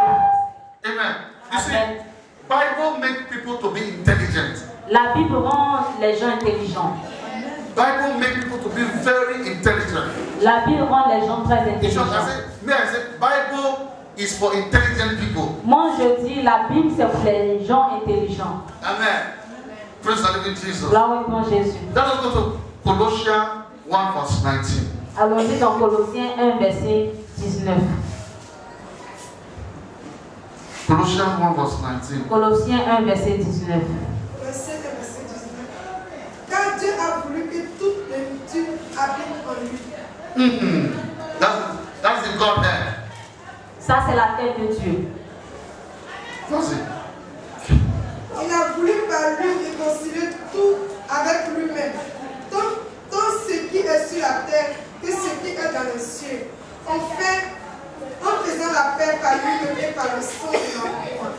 Amen. You see, Amen. Bible make people to be intelligent. La Bible rend les gens intelligents. Bible make people to be very intelligent. La Bible rend les gens très In short, intelligents. I say, Bible is for intelligent people. Moi, je dis, la Bible, c'est pour les gens intelligents. Amen. Praise the living Jesus. Gloire au nom de Jésus. Let us go to Colossians 1 verse 19. Allons-y dans Colossiens 1, verset 19. Colossians 1 verse 19. Colossiens 1, verset 19. Verset 19. Car Dieu a voulu que toute plénitude habite en lui. That's the Godhead. Ça, c'est la tête de Dieu. That's it. Il a voulu par lui réconcilier tout avec lui-même, tant ce qui est sur la terre que ce qui est dans les cieux. En faisant la paix par lui-même et par le sang de l'amour.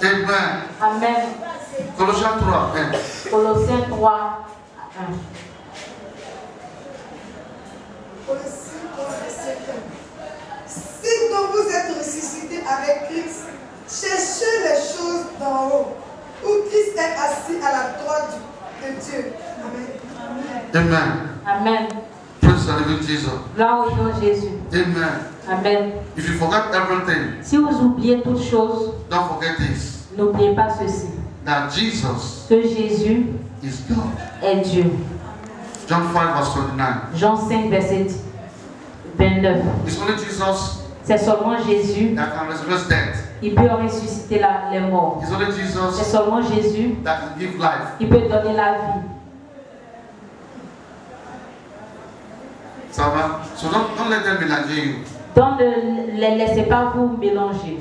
Amen. Amen. Colossiens 3, 1. Colossiens 3, 1. Colossiens 3, verset 1. Si donc vous êtes ressuscités avec Christ, cherchez les choses d'en haut, où Christ est assis à la droite de Dieu. Amen. Amen. Amen. Praise the living Jesus. Gloire au nom de Jésus. Amen. Amen. If you forget everything, Si vous oubliez toutes choses, don't forget this. n'oubliez pas ceci. That Jesus Que Jésus is God. est Dieu. John 5 verse 29. Jean 5, verset 29. It's only Jesus C'est seulement Jésus that can resurrect death. qui peut ressusciter les morts. It's only C'est Jesus seulement Jésus that can give life. qui peut donner la vie. So don't let them belage you. Donc ne les laissez pas vous mélanger.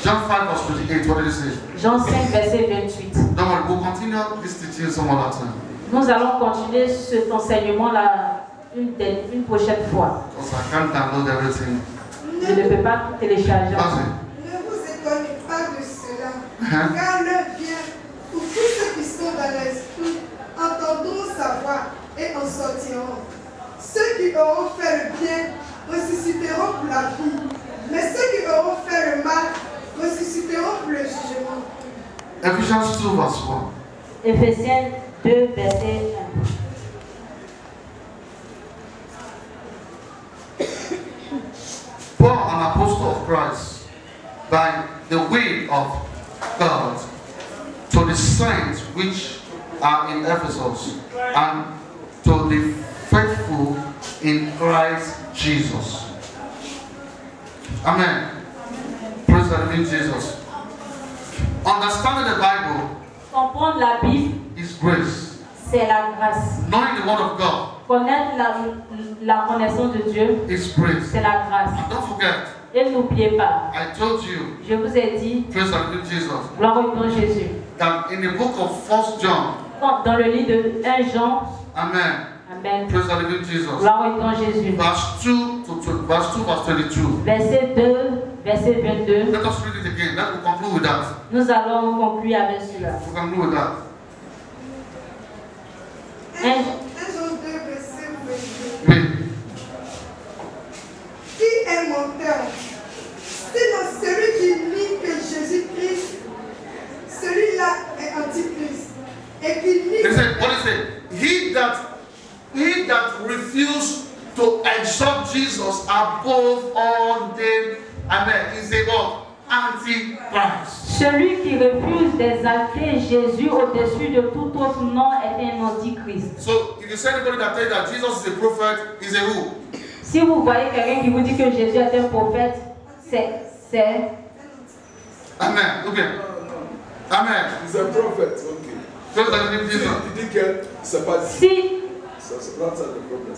John 5 verse 28, what did it say? Jean 5, verset 28. Don't worry, we'll continue this teaching some other time. Nous allons continuer cet enseignement-là une prochaine fois. Because I can't download everything. Je ne peux pas tout télécharger. That's Ne vous étonnez pas de cela, Hein? car l'heure vient où tous ceux qui sont dans l'esprit entendront sa voix et en sortiront. Ceux qui auront fait le bien ressusciteront pour la vie, mais ceux qui auront fait le mal ressusciteront pour le jugement. Ephesians 2 verse 1. Éphésiens 2, verset 1. Paul, an apostle of Christ, by the will of God, to the saints which are in Ephesus, and to the faithful in Christ Jesus. Amen. Praise the living Jesus. Understanding the Bible Comprendre la Bible, is grace. c'est la grâce. Knowing the Word of God Connaître la connaissance de Dieu, is grace. c'est la grâce. And don't forget, Et n'oubliez pas, I told you, je vous ai dit, praise the living Jesus, gloire au nom de Jésus, that in the book of 1 John, dans le livre de 1 Jean, Amen. Amen, Praise the living Jesus. gloire au nom de Jésus, Verse 2 verse 22. verset 2, verset 22, Let us read it again. Let us conclude with that. nous allons conclure avec cela. We conclude with that. 1 Jean 2, verset 22. Oui. Qui est menteur? Sinon celui qui nie que Jésus-Christ, celui-là est antichrist. Et qui nie He said, what is it? He that refused to exalt Jesus above all them, amen, is a what? Antichrist. Celui qui refuse d'exalter Jésus au-dessus de tout autre nom est un antichrist. So if you say anybody that tells you that Jesus is a prophet, is a who? Si vous voyez quelqu'un qui vous dit que Jésus est un prophète, c'est Amen. Okay. Amen. He's a prophet, okay. Praise the living Jesus. Il dit que c'est pas dit. si C'est pas ça le problème.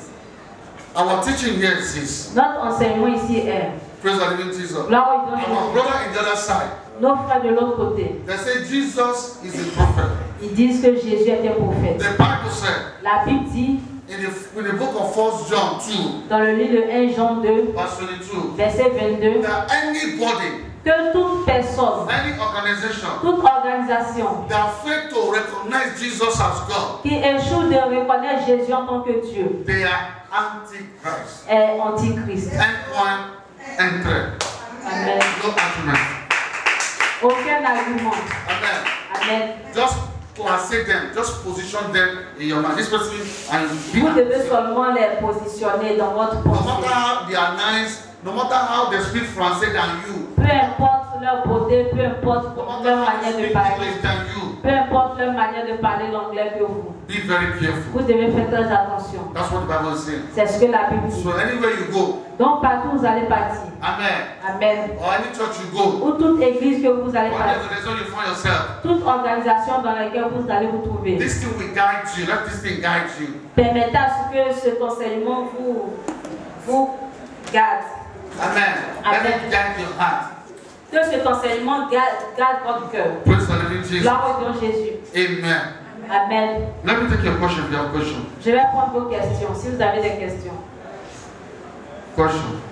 Our teaching here is notre enseignement ici est praise the living Jesus. gloire au nom de Our Jésus. brother in the other side, Nos frères de l'autre côté, they say Jesus is a prophet. ils disent que Jésus est un prophète. The Bible said La Bible dit in the book of 1 John 2, dans le livre de 1 Jean 2, verse 22, verset 22, that anybody, que toute personne, any organization toute organisation that fail to recognize Jesus as God, qui échoue de reconnaître Jésus en tant que Dieu they are antichrist. est antichrist. End point. intérêt. Amen. No argument. Aucun argument. Amen. Amen. Just classify them, just position them in your mind. This person and Vous devez seulement les positionner dans votre no matter pensée. how they are nice, no matter how they speak Français than you, Peu importe leur beauté, peu importe no matter leur how manière they de speak parler, English than you, peu importe leur manière de parler l'anglais que vous. be very careful. Vous devez faire très attention. That's what the Bible is saying. C'est ce que la Bible dit. So anywhere you go, Donc partout où vous allez partir. amen, Amen. or any church you go, Ou toute église que vous allez or any partir. organization you find yourself, Toute organisation dans laquelle vous allez vous trouver. this thing will guide you. Let this thing guide you. Permettez à ce que cet enseignement vous garde. Amen. Amen. Let it guide your heart. Que cet enseignement garde votre cœur. Praise the living Jesus. Gloire au nom de Jésus. Amen. Amen. Let me take your question if you have a question. Je vais prendre vos questions, si vous avez des questions. Question.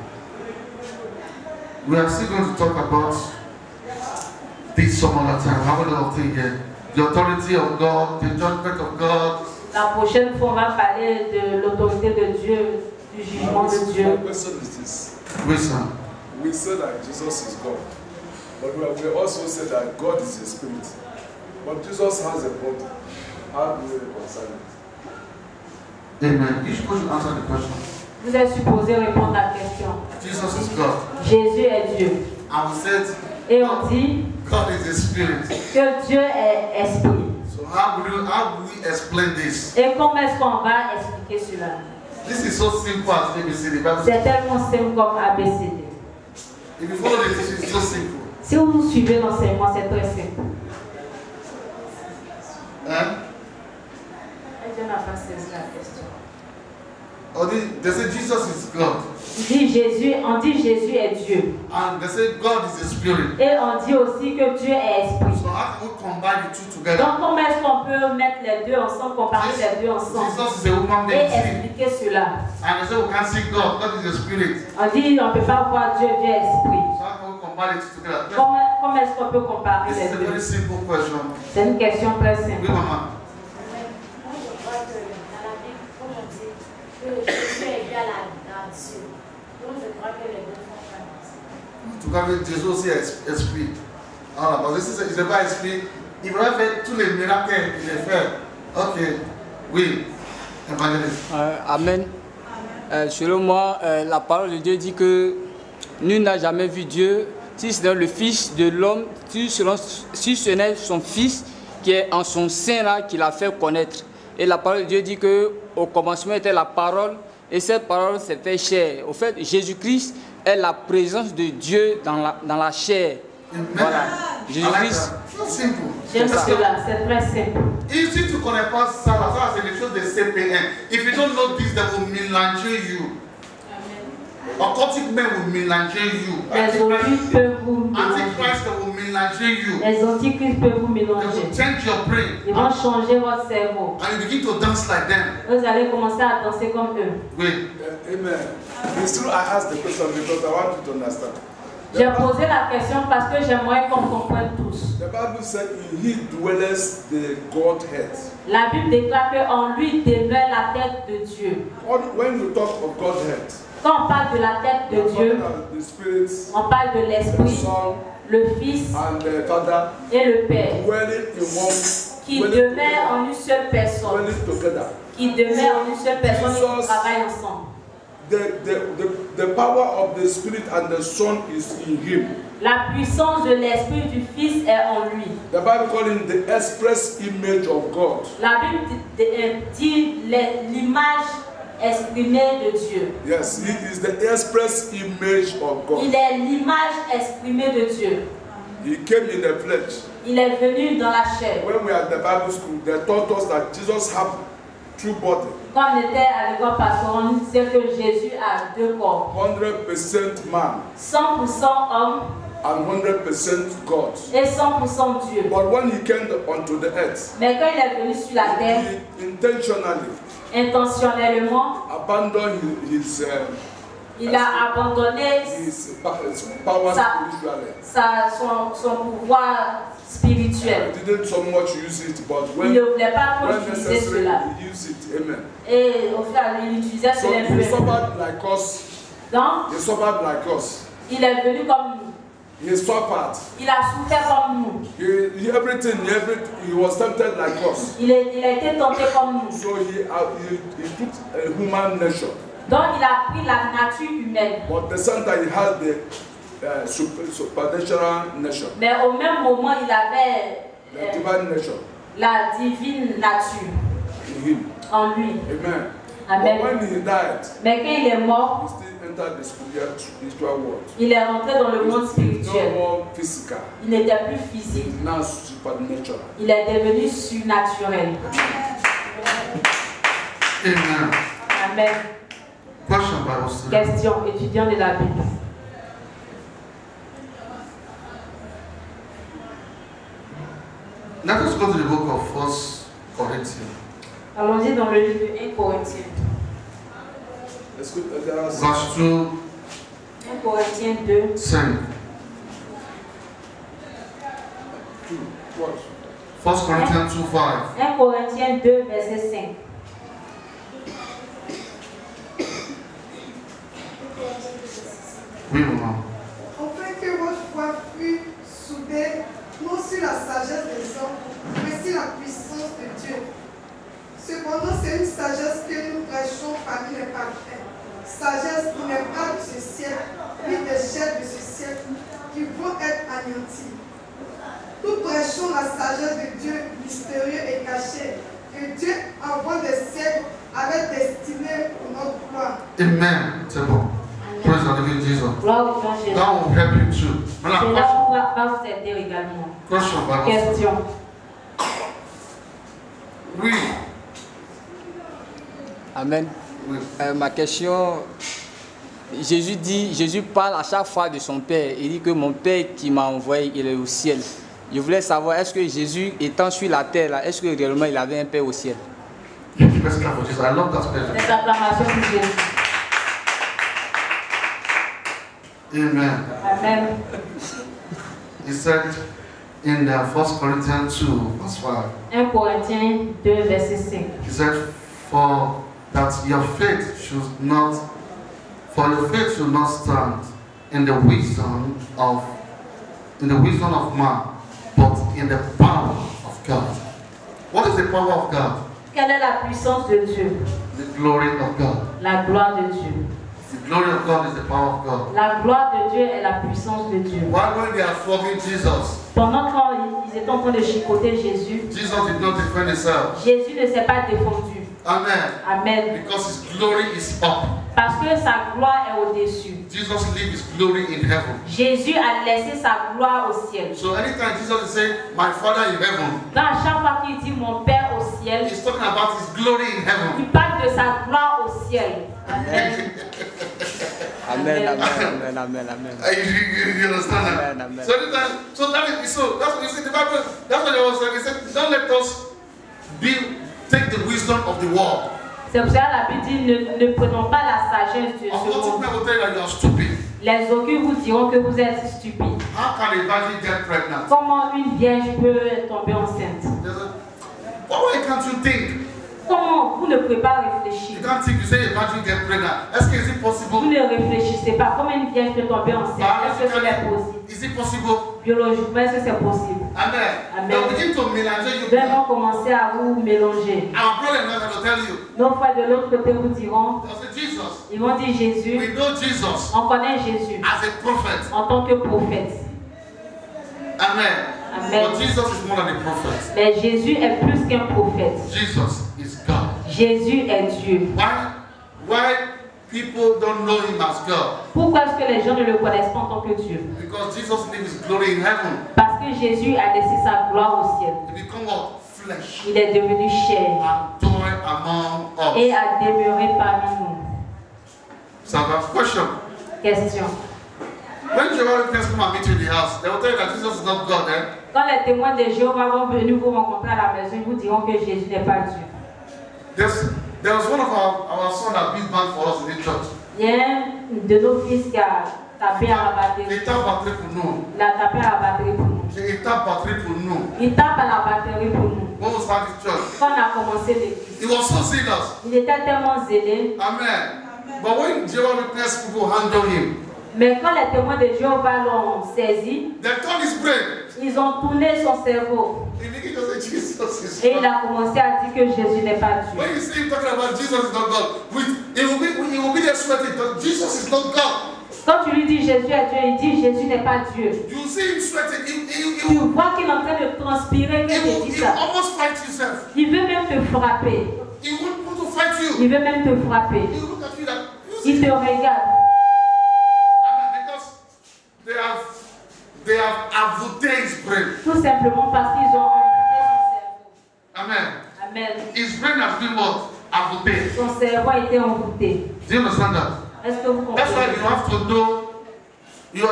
We are still going to talk about this some other time. We have a lot of things here. The authority of God, the judgment of God. La prochaine fois, on va parler de l'autorité de Dieu, du jugement de Dieu. My question is this. Wisdom. We say that Jesus is God, but we also say that God is a spirit. But Jesus has a body. How do we reconcile it? Amen. You should answer the question. Vous êtes supposé répondre à la question. Jesus is God. Jésus est Dieu. And we said Et on dit God is a spirit. que Dieu est esprit. So how do we explain this? Et comment est-ce qu'on va expliquer cela? This is so simple as ABCD. Bible C'est says. tellement simple comme ABCD. If you follow the teaching, it's so simple. Si vous suivez l'enseignement, c'est très simple. Eh? Je n'ai pas saisi la question. Or they say Jesus is God. On dit Jésus est Dieu. And they say God is a spirit. Et on dit aussi que Dieu est esprit. So how can we combine the two together? Donc comment est-ce qu'on peut mettre les deux ensemble, comparer les deux ensemble Jesus is a woman et being seen. expliquer cela? And they say we can't see God. God is a spirit. On dit on ne peut pas voir Dieu, Dieu est esprit. So how can we combine the two together? Comment est-ce qu'on peut comparer This is a les very deux? simple question. C'est une question très Oui, simple. maman. Moi, je crois que dans la Bible, comme on dit, que Jésus est égal à Dieu. Donc, je crois que les deux font partie. En tout cas, Jésus aussi est esprit. Alors, parce que si c'est pas esprit, il va faire tous les miracles qu'il a fait. Ok. Oui. Évangéliste. Amen. Selon moi, la parole de Dieu dit que nul n'a jamais vu Dieu, si ce n'est le Fils de l'homme, si ce n'est son Fils qui est en son sein là, qui l'a fait connaître. Et la parole de Dieu dit que au commencement était la parole, et cette parole s'est fait chair. Au fait, Jésus-Christ est la présence de Dieu dans la chair. Amen. Voilà. I like Jésus-Christ. that. So simple. J'aime C'est ça. cela, c'est très simple. If tu ne connais pas ça, ça c'est les choses de CPN. If you don't know this, they will mélanger you. Occultic men will mélanger you. Les occultes peuvent vous mélanger. Antichrist will mélanger you. Les antichrists peuvent vous They mélanger. will change your brain. Ils vont changer votre cerveau. And you begin to dance like them. Vous allez commencer à danser comme eux. Wait. Amen. It's true, I asked the question because I want you to understand. J'ai posé la question parce que j'aimerais qu'on comprenne tous. The Bible said, in He dwelleth the Godhead. La Bible déclare qu'en lui demeure la tête de Dieu. When you talk of Godhead, Quand on parle de la tête de Dieu, the Spirit, on parle de the l'Esprit, Son, le Fils and the Father et le Père, dwelling in one, qui demeurent en une seule personne, dwelling together. qui demeurent en une seule personne et qui Jesus- travaillent ensemble. The power of the Spirit and the Son is in Him. La puissance de l'Esprit du Fils est en lui. The Bible calls him the express image of God. La Bible dit l'image exprimée de Dieu. Yes, He is the express image of God. Il est l'image exprimée de Dieu. He came in the flesh. Il est venu dans la chair. When we are at the Bible school, they taught us that Jesus had two bodies, Quand on était à l'école pastorale, on nous disait que Jésus a deux corps. 100% man 100% homme and 100% God. et 100% Dieu. But when He came onto the earth, Mais quand il est venu sur la terre, He intentionally intentionnellement, abandoned his il a abandonné power Ça- spiritually. son pouvoir spirituel. He didn't so much use it, but Il when ne voulait pas trop when utiliser necessary, cela. he used it. Amen. Et au final, il utilisait So cela he peu. suffered like us. Donc, He suffered like us. Il est venu comme nous. He suffered. Il a souffert comme nous. He was tempted like us. Il a été tenté comme nous. So he took a human nature. Donc il a pris la nature humaine. But at the same time, he had the supernatural nature. Mais au même moment, il avait The divine nature. la divine nature In him. en lui. Amen. Amen. But when he died, Mais quand il est he mort, still entered the spiritual world. il est rentré dans le monde No spirituel. more physical. Il n'était plus physique. It's now supernatural. Il est devenu surnaturel. Amen. Amen. Question, Bible student. Question, étudiant de la Bible. Let us go to the book of 1 Corinthians. Allons-y dans le livre de 1 Corinthiens. Verse 2, 1 Corinthiens 2. 5. What? 1 Corinthians 2, 5. 1 Corinthiens 2, verset 5. Oui, maman. Afin que votre foi fût soudée, non sur la sagesse des hommes, mais sur la puissance de Dieu. Cependant, c'est une sagesse que nous prêchons parmi les parfaits. Sagesse qui n'est pas de ce siècle, ni des chefs de ce siècle, qui vont être anéantis. Nous prêchons la sagesse de Dieu mystérieux et caché, que Dieu, avant des siècles, avait destiné pour notre gloire. Amen. C'est bon. Praise the living Jesus. Gloire au Seigneur Jésus. That will help you too. Maintenant, Cela va vous aider également. question, Bible student. Question. Oui. Amen. Oui. Ma question, Jésus parle à chaque fois de son Père. Il dit que mon Père qui m'a envoyé, il est au ciel. Je voulais savoir, est-ce que Jésus, étant sur la terre, là, est-ce que réellement il avait un Père au ciel? Let's clap for Jesus. I love that question. Les acclamations pour Jésus. Amen. Amen. He said in 1 Corinthians 2, verse 5, 1 Corinthiens 2, verset 5. he said, for your faith should not stand in the wisdom of man, but in the power of God. What is the power of God? Quelle est la puissance de Dieu? The glory of God. La gloire de Dieu. The glory of God is the power of God. La gloire de Dieu est la puissance de Dieu. Why when they are flogging Jesus, Pendant qu'ils étaient en train de chicoter Jésus, Jesus did not defend himself. Jésus ne s'est pas défendu. Amen. Amen. Because his glory is up. Parce que sa gloire est au-dessus. Jesus leave his glory in heaven. Jésus a laissé sa gloire au ciel. So anytime Jesus is saying, my Father in heaven, Dans chaque fois qu'il dit mon Père au ciel, he's talking about his glory in heaven. il parle de sa gloire au ciel. Amen. Amen, amen, amen, amen, amen. You understand that? Amen, amen. So anytime, that's what you see the Bible. That's what I was saying. He said, don't let us take the wisdom of the world. C'est pour ça que la Bible dit ne prenons pas la sagesse de Of ce course, monde. people will tell you that you are stupid. Les occultes vous diront que vous êtes stupides. How can a virgin get pregnant? Comment une vierge peut tomber enceinte? They say, why can't you think? Comment vous ne pouvez pas You réfléchir? can't think. You say a virgin get pregnant. Is it Vous possible? ne réfléchissez pas. Comment une vierge peut tomber enceinte? Est-ce que cela est possible? Is it possible? Biologiquement, est-ce que c'est possible? Amen. Amen. They'll begin to mélanger you. Vraiment commencer à vous mélanger. Our brother is going to tell you. Nos frères de l'autre côté vous diront, They'll say, Jesus. ils vont dire Jésus, We know Jesus on connaît Jésus as a prophet. en tant que prophète. Amen. Amen. But Jesus is more than a prophet. Mais Jésus est plus qu'un prophète. Jesus is God. Jésus est Dieu. Why people don't know him as God? Pourquoi est-ce que les gens ne le connaissent pas en tant que Dieu? Because Jesus leaves his glory in heaven. Parce que Jésus a laissé sa gloire au ciel. He become what? Flesh. Il est devenu chair And joy among us. et a demeuré parmi nous. So that's question. Question. When Jehovah's Witnesses come and meet you in the house, they will tell you that Jesus is not God then. Quand les témoins de Jéhovah vont venir vous rencontrer à la maison, ils vous diront que Jésus n'est pas Dieu. There was one of our sons that beat band for us in the church. Il y a un de nos fils qui a tapé à la batterie. Il tape batterie pour nous. Il a tapé à la batterie pour nous. Il tape batterie pour nous. Il tape à la batterie pour nous. When we started church, Quand on a commencé l'église, he was so zealous. il était tellement zélé. Amen. But when Jehovah's Witness people handle him, Mais quand les témoins de Jéhovah l'ont saisi, they turned his brain. ils ont tourné son cerveau. He began to say Jesus is Et il God. a commencé à dire que Jésus n'est pas Dieu. When you see him talking about Jesus is not God, he will be there sweating, but Jesus is not God. Quand tu lui dis Jésus est Dieu, il dit Jésus n'est pas Dieu. You will see him sweating. Tu vois qu'il est en train de transpirer quand il dit He ça. will almost fight himself. Il veut même te frapper. He won't want to fight you. Il veut même te frapper. He will look at you like, you Il see. te regarde. Because they have avouté his brain. Tout simplement parce qu'ils ont amputé son cerveau. Amen. Amen. His brain has been what? Avouté. Son cerveau a été amputé. Do you understand that? Est-ce que vous That's why comprenez? you have to know.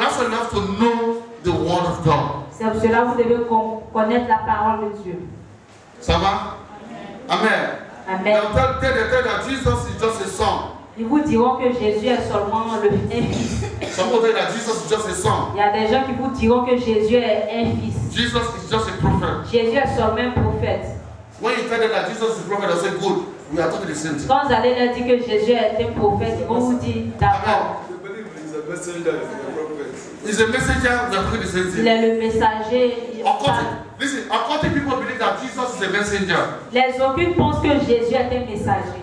That's why you have to know the word of God. C'est pour cela que vous devez connaître la parole de Dieu. Ça va? Amen. Amen. They'll tell that Jesus is just a son. Ils vous diront que Jésus est seulement un fils. Some will tell that Jesus is just a son. Il y a des gens qui vous diront que Jésus est un fils. Jesus is just a prophet. Jésus est seulement un prophète. When you tell them that Jesus is a prophet, they'll say, good. We are talking the same thing. Quand vous allez leur dire que Jésus est un prophète, ils vont vous dire d'accord. They believe he's a messenger, he's a prophet. He's a messenger. We are talking the same Il thing. est le messager. il parle. Occultic. Listen, occultic people believe that Jesus is a messenger. Les occultes pensent que Jésus est un messager.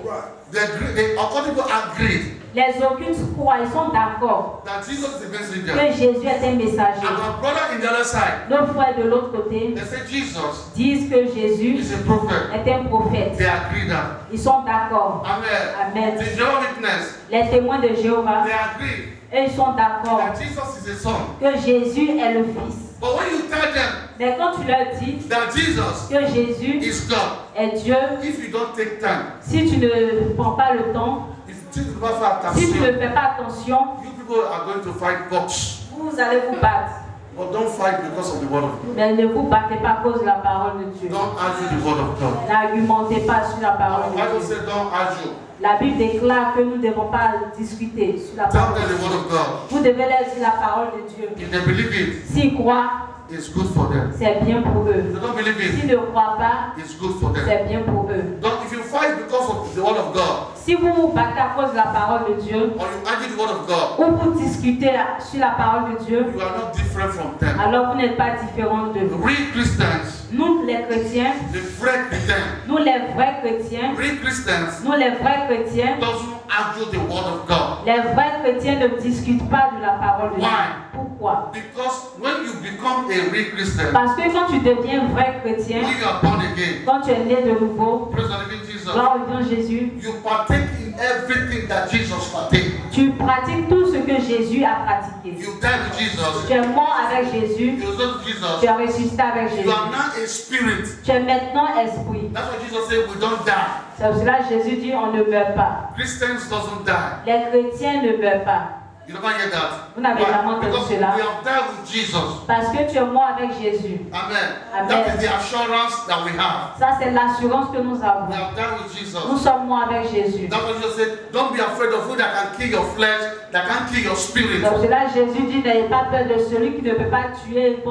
The occultic people agreed Les occultes croient, ils sont d'accord that Jesus is a messenger. que Jésus est un messager. And our brother in the other side, Nos frères de l'autre côté they say Jesus disent que Jésus is a prophet. est un prophète. They agree that. Ils sont d'accord. Amen. Amen. The Jehovah's Witness, Les témoins de Jéhovah, they agree eux, ils sont d'accord that Jesus is a son. que Jésus est le Fils. But when you tell them Mais quand tu leur dis that Jesus que Jésus is God, est Dieu, if you don't take time, si tu ne prends pas le temps, if you do not have si tu ne attention, fais pas attention, you people are going to fight box. vous allez vous battre. But don't fight because of the word of God. Mais ne vous battez pas à cause de la parole de Dieu. Don't argue the word of God. N'argumentez pas sur la The parole Bible de Dieu. says don't argue. La Bible déclare que nous ne devons pas discuter sur la Tell parole them de the word Dieu. of God. Vous devez leur dire la parole de Dieu. If they believe it, S'ils croient, it's good for them. c'est bien pour If eux. they don't believe S'ils it, ne croient pas, it's good for them. c'est bien pour eux. Don't, if you fight because of the word of God, Si vous vous battez à cause de la parole de Dieu, or you argue the word of God, ou vous discutez sur la parole de Dieu, you are not different from them. alors vous n'êtes pas différent d'eux. Real Christians, Nous, les chrétiens, the vrai chrétiens, nous, les vrais chrétiens, real Christians nous, les vrais chrétiens, doesn't argue the word of God. les vrais chrétiens ne discutent pas de la parole de Dieu. Why? Pourquoi? Because when you become a real Christian, Parce que quand tu deviens vrai chrétien, when you are born again, quand tu es né de nouveau, praise the living Jesus, gloire au Dieu Jésus, you partake in everything that Jesus partake. tu pratiques tout ce que Jésus a pratiqué. You die with Jesus, Tu es mort avec Jésus, you resurrect with tu Jesus, es ressuscité avec you Jésus. are now a spirit. Tu es maintenant esprit. That's why Jesus said we don't die. C'est pour cela que Jésus dit on ne meurt pas. Christians doesn't die. Les chrétiens ne meurent pas. You never hear that? Vous n'avez jamais entendu Because we cela. have died with Jesus. Parce que tu es mort avec Jésus. Amen. Amen. That is the assurance that we have. Ça, c'est l'assurance que nous We avons. have died with Nous Jesus. sommes morts avec Jésus. That's why Jesus said, don't be afraid of who that can kill your flesh, that can kill your spirit. Donc cela, Jésus dit, n'ayez pas peur de celui qui ne peut pas tuer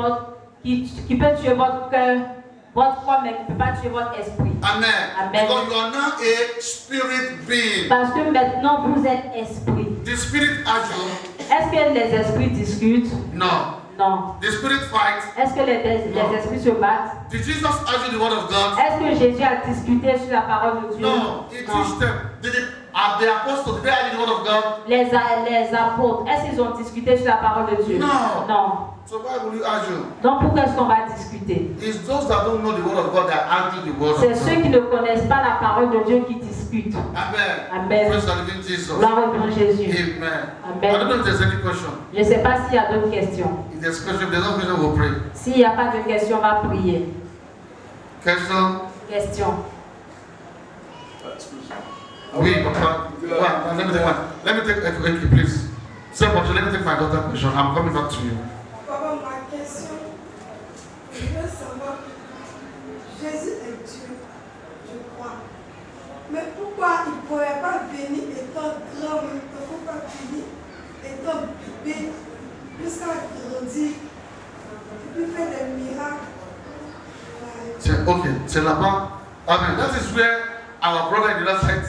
qui peut tuer votre cœur, votre corps, mais qui ne peut pas tuer votre esprit. Amen. Amen. Because you are now a spirit being. Parce que maintenant, vous êtes esprit. The spirit argue. Est-ce que les esprits discutent? No. Non. The spirit fight. Est-ce que les esprits se battent? Did Jesus argue the word of God? Est-ce que Jésus a discuté sur la parole de Dieu? No. He teach them. Did the apostles, did they argue the word of God? Les apôtres, est-ce qu'ils ont discuté sur la parole de Dieu? Non. Non. So why will you argue? Donc pourquoi est-ce qu'on va discuter? It's those that don't know the word of God that argue the word C'est of ceux God. qui ne connaissent pas la parole de Dieu qui discutent. Amen. Amen. Praise the living Jesus. Gloire au Dieu Jésus. Amen. Amen. I don't know if there's any question. Je ne sais pas s'il y a d'autres questions. If there's question, if there's no question, we'll pray. S'il n'y a pas de questions, on va prier. Question? Question. Oui, Papa. Well, let me take one. Let me take a please. Sir, but let me take my daughter's question. I'm coming back to you. Papa, ma question, je veux savoir, Jésus est Dieu, je crois. Mais pourquoi il ne pourrait pas venir étant grand, mais il ne peut pas venir étant bébé, jusqu'à grandir, et puis faire des miracles? Okay, c'est là-bas. Amen. That is where our brother in the last side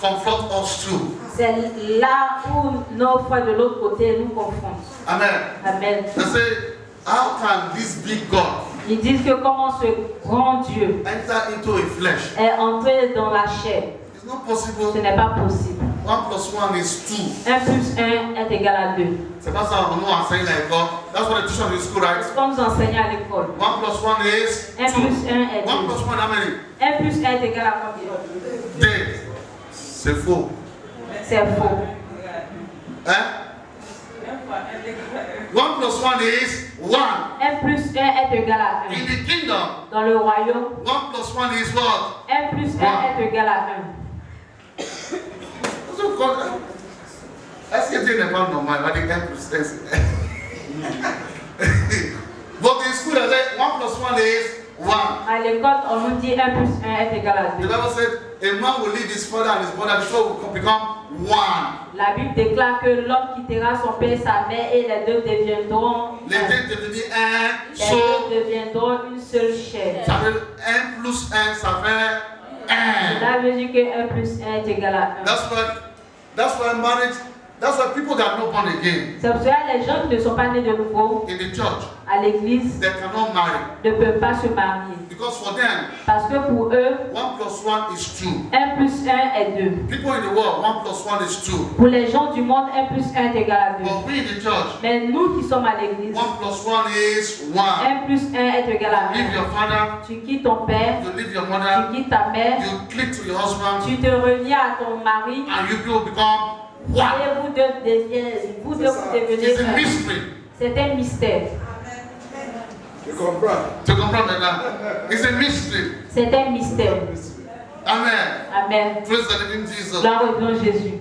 confront us too. C'est là où nos frères de l'autre côté nous confrontent. Amen. Amen. They say, how can this big God Ils disent que comment ce grand Dieu enter into a flesh? est entré dans la chair. It's not Ce possible. n'est pas possible. 1 plus 1 is 2. 1 plus 1 est égal à 2. C'est pas ça qu'on nous enseigne à l'école. That's what they teach us in school, right? C'est comme nous enseignons à l'école. 1 plus 1 is 1 plus 1 est 2. 1 plus 2. 1, how many? 1 plus 1 est égal à combien? 2. C'est faux. C'est faux. Hein? 1 plus 1 is 1. 1 plus 1 est égal à 1. In the kingdom, Dans le royaume, 1 plus 1 is what? 1 plus 1 est égal à 1. Est-ce que Dieu n'est pas normal? Il va dire 1 plus 1. But in school, they say 1 plus 1 is 1. À l'école, on nous dit 1 plus 1 est égal à The 2. Bible said a man will leave his father and his mother before we become 1. La Bible déclare que l'homme quittera son père et sa mère et les deux deviendront Les deux devenus un. Les So, deux deviendront une seule chair. ça fait 1 plus 1, ça fait 1. Cela veut dire que 1 plus 1 est égal à 1. That's why marriage, that's why people that are not born again C'est pour cela que les gens qui ne sont pas nés de nouveau in the church, à l'église they cannot marry. ne peuvent pas se marier. Because for them, Parce que pour eux, 1 plus 1 is 2. 1 plus 1 est 2. People in the world, 1 plus 1 is 2. Pour les gens du monde, 1 plus 1 est égal à 2. But we in the church, Mais nous qui sommes à l'église, 1 plus 1 is 1. 1 plus 1 est égal à You leave 1. your father, Tu quittes ton père, you leave your mother, tu quittes ta mère, you cling to your husband, tu te renies à ton mari and you people become 1. et vous deux devenez It's a un. mystery. C'est un mystère. Tu comprends? To comprehend that. It's a mystery. C'est un mystère. Amen. Amen. Praise the living Jesus. Gloire au nom Jésus.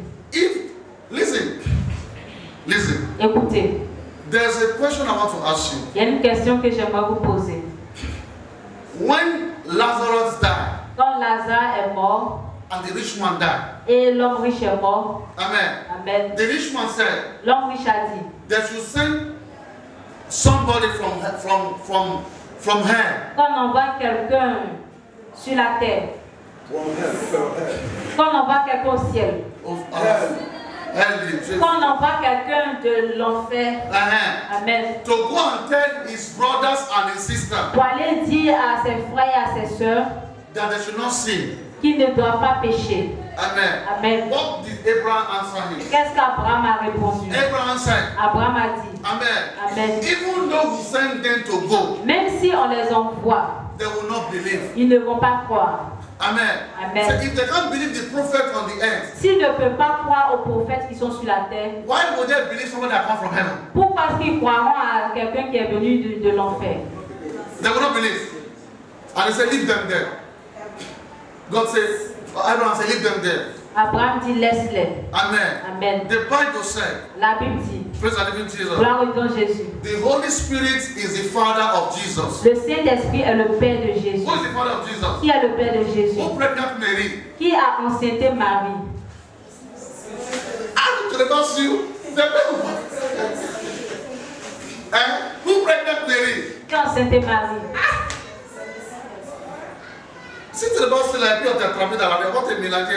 Listen, Écoutez, there's a question I want to ask you. il y a une question que j'aimerais vous poser. When Lazarus died Quand Lazare est mort and the rich man died, et l'homme riche est mort, amen. amen. The rich man said L'homme riche a dit, they should send somebody from here quand on envoie quelqu'un sur la terre, From hell. quand on envoie quelqu'un au ciel, of Hell. quand on envoie quelqu'un de l'enfer, amen, to go and tell his brothers and his sisters pour aller dire à ses frères et à ses sœurs that they should not sin. qu'ils ne doivent pas pécher. Amen. Amen. What did Abraham answer him? Qu'est-ce qu'Abraham a répondu? Abraham said, Abraham a dit, amen. amen. Even though we send them to go, Même si on les envoie, they will not believe. ils ne vont pas croire. Amen. Amen. So if they can't believe the prophet on the earth, S'ils ne peuvent pas croire aux prophètes qui sont sur la terre, why would they believe someone that comes from heaven? pourquoi est-ce qu'ils croiront à quelqu'un qui est venu de l'enfer? They will not believe. And he said, leave them there. God said, Abraham said, leave them there. Abraham dit, laisse-les. Amen. Amen. The Bible said, La Bible dit, praise the living Jesus, gloire au nom Jésus. the Holy Spirit is the Father of Jesus. Le Saint-Esprit est le Père de Jésus. Who is the Father of Jesus? Qui est le Père de Jésus? Who pregnant Mary? Qui a enceinté Marie? I don't know you. The Bible. Who pregnant Mary? Qui a enceinté Marie? Si tu ne penses pas la vie, on t'a trempé dans la mer, on t'a mélangé.